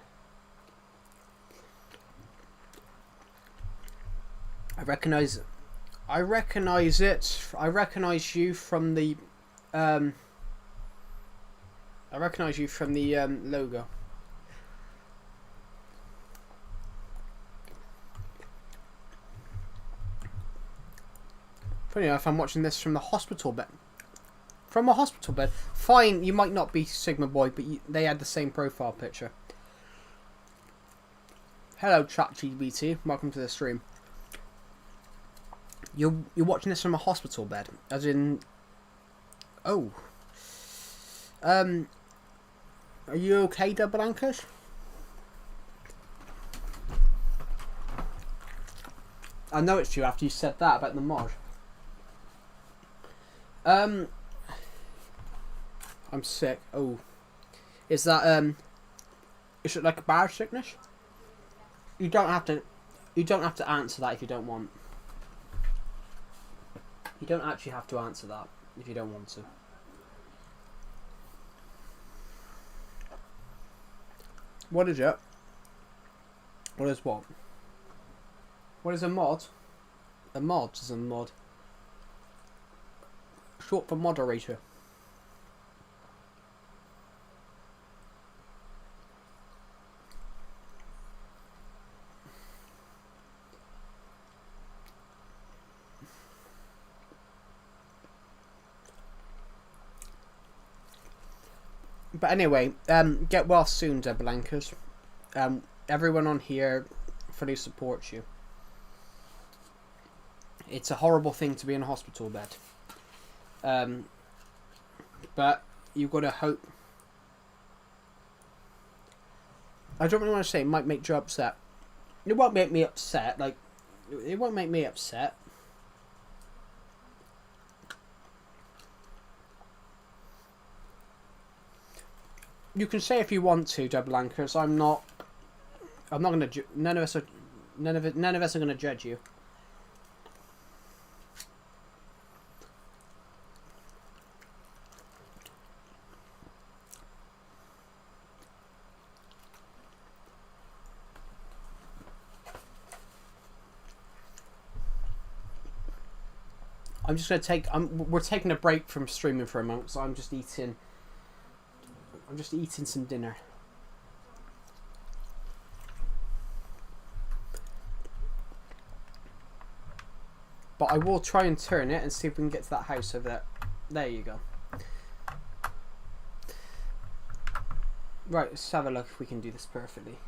I recognise it. I recognise you from the logo. Funny enough, I'm watching this from the hospital bed. From a hospital bed. Fine, you might not be Sigma boy, but they had the same profile picture. Hello, ChatGPT. Welcome to the stream. You're watching this from a hospital bed, as in. Oh. Are you okay, Double Anchors? I know it's you after you said that about the mod. I'm sick. Oh, is that is it like a bar sickness? You don't have to answer that if you don't want. You don't actually have to answer that if you don't want to. What is it? What is what? What is a mod? A mod is a mod. Short for moderator. But anyway, get well soon, Double Anchors. Everyone on here fully supports you. It's a horrible thing to be in a hospital bed. But you've got to hope. I don't really want to say it might make you upset. It won't make me upset. Like, it won't make me upset. You can say if you want to, Double Anchors. I'm not gonna. None of us are gonna judge you. I'm just gonna take. We're taking a break from streaming for a moment, so I'm just eating some dinner. But I will try and turn it and see if we can get to that house over there. There you go. Right, let's have a look if we can do this perfectly.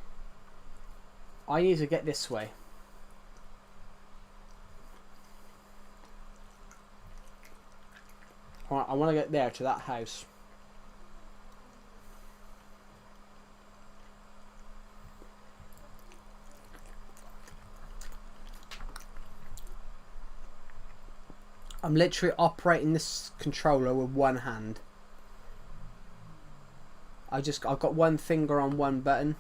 I need to get this way. I want to get there to that house. I'm literally operating this controller with one hand. I've got one finger on one button.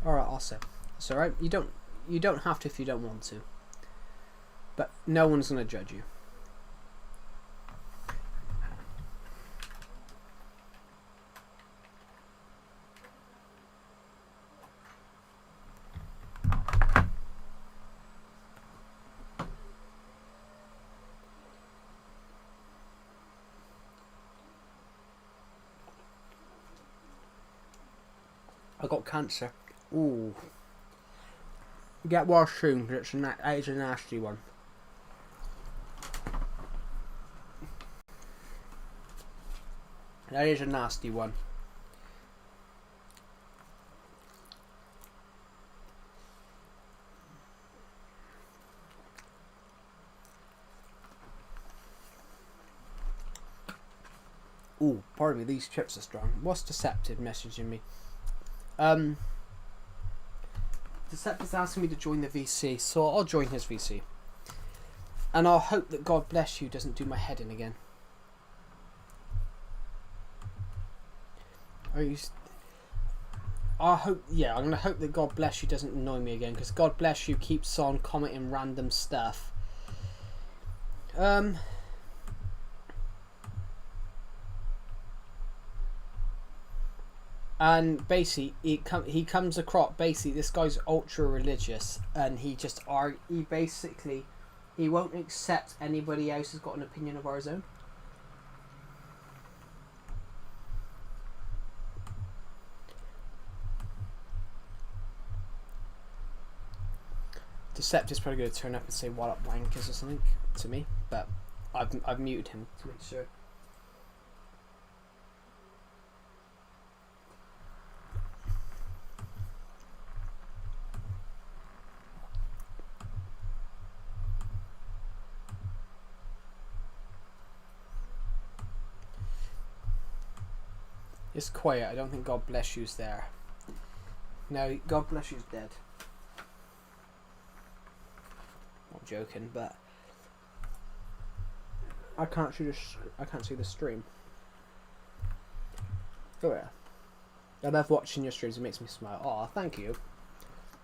All right, I'll say. It's all right. You don't have to if you don't want to. But no one's gonna judge you. I got cancer. Ooh. Get washed soon, because that is a nasty one. That is a nasty one. Ooh, pardon me, these chips are strong. What's Deceptive messaging me? Deceptive's asking me to join the VC, so I'll join his VC. And I'll hope that God bless you doesn't do my head in again. I hope, yeah, I'm gonna hope that God bless you doesn't annoy me again, because God bless you keeps on commenting random stuff. And basically, he comes across, basically, this guy's ultra religious, and he won't accept anybody else who's got an opinion of his own. Deceptive's probably going to turn up and say "what up, wankers" or something to me, but I've muted him to make sure. It's quiet. I don't think God bless you's there. No, God bless you's dead. I'm joking, but I can't see the stream. Oh yeah, I love watching your streams. It makes me smile. Oh, thank you.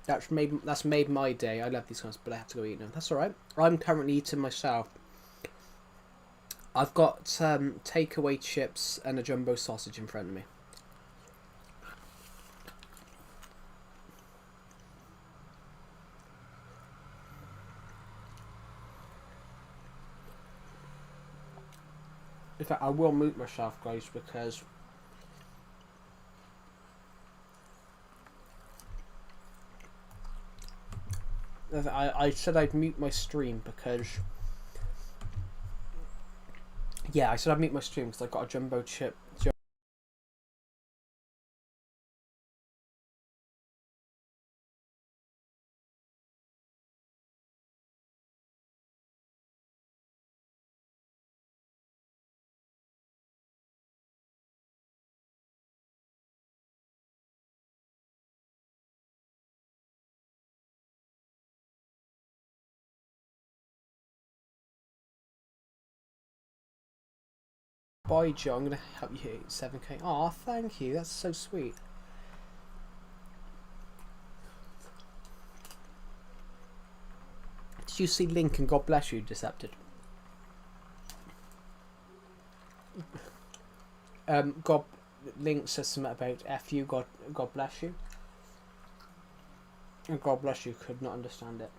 That's made my day. I love these guys, but I have to go eat now. That's all right. I'm currently eating myself. I've got takeaway chips and a jumbo sausage in front of me. In fact, I will mute myself, guys, because I said I'd mute my stream because I said I'd mute my stream because I got a jumbo chip. Bye, Joe. I'm gonna help you hit 7K. Oh, thank you. That's so sweet. Did you see Link and God bless you, Decepted? Link says something about F you, God bless you. And God bless you could not understand it.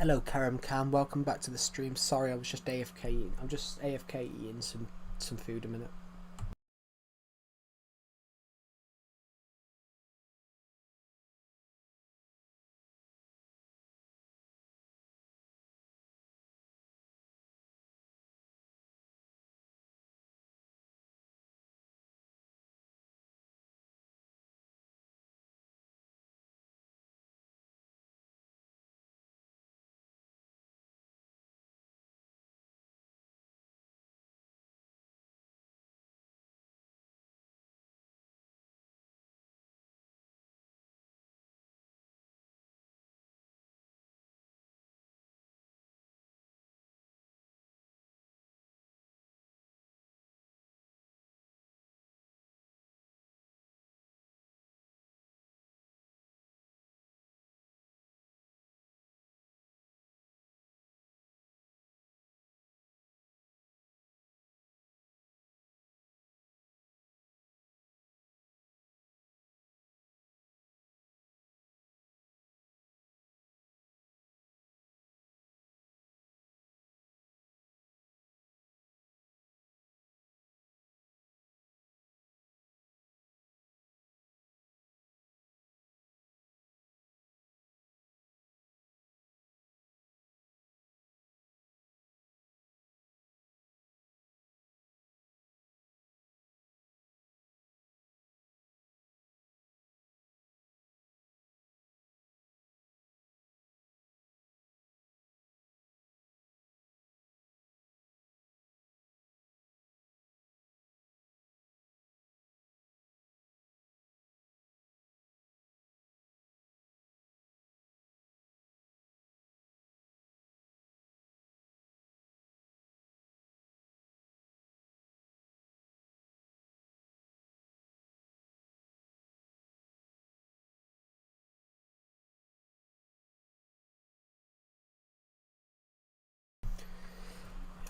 Hello, Karam Khan. Welcome back to the stream. Sorry, I was just AFK. I'm just AFK eating some food a minute.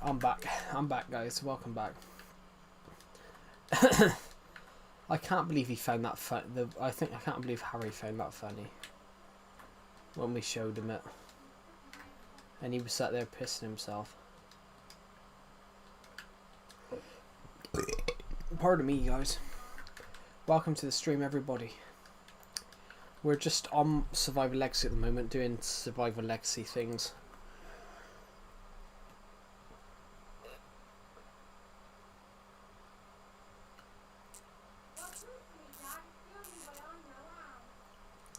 I'm back. I'm back, guys. Welcome back. I can't believe he found that fun. I can't believe Harry found that funny when we showed him it, and he was sat there pissing himself. Pardon me, guys. Welcome to the stream, everybody. We're just on Survivor Legacy at the moment, doing Survivor Legacy things.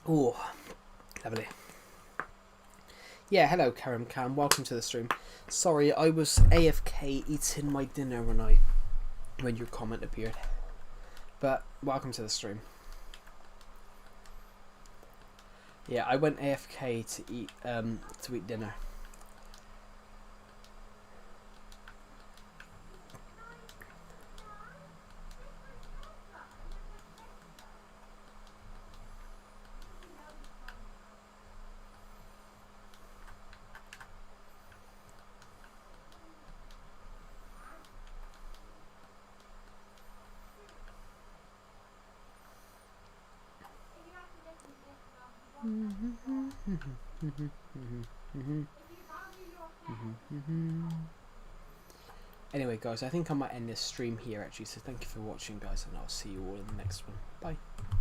Oh, lovely. Yeah, hello, Karam Khan. Welcome to the stream. Sorry, I was AFK eating my dinner when your comment appeared. But welcome to the stream. Yeah, I went AFK to eat dinner. Anyway, guys, I think I might end this stream here actually, so thank you for watching, guys, and I'll see you all in the next one. Bye.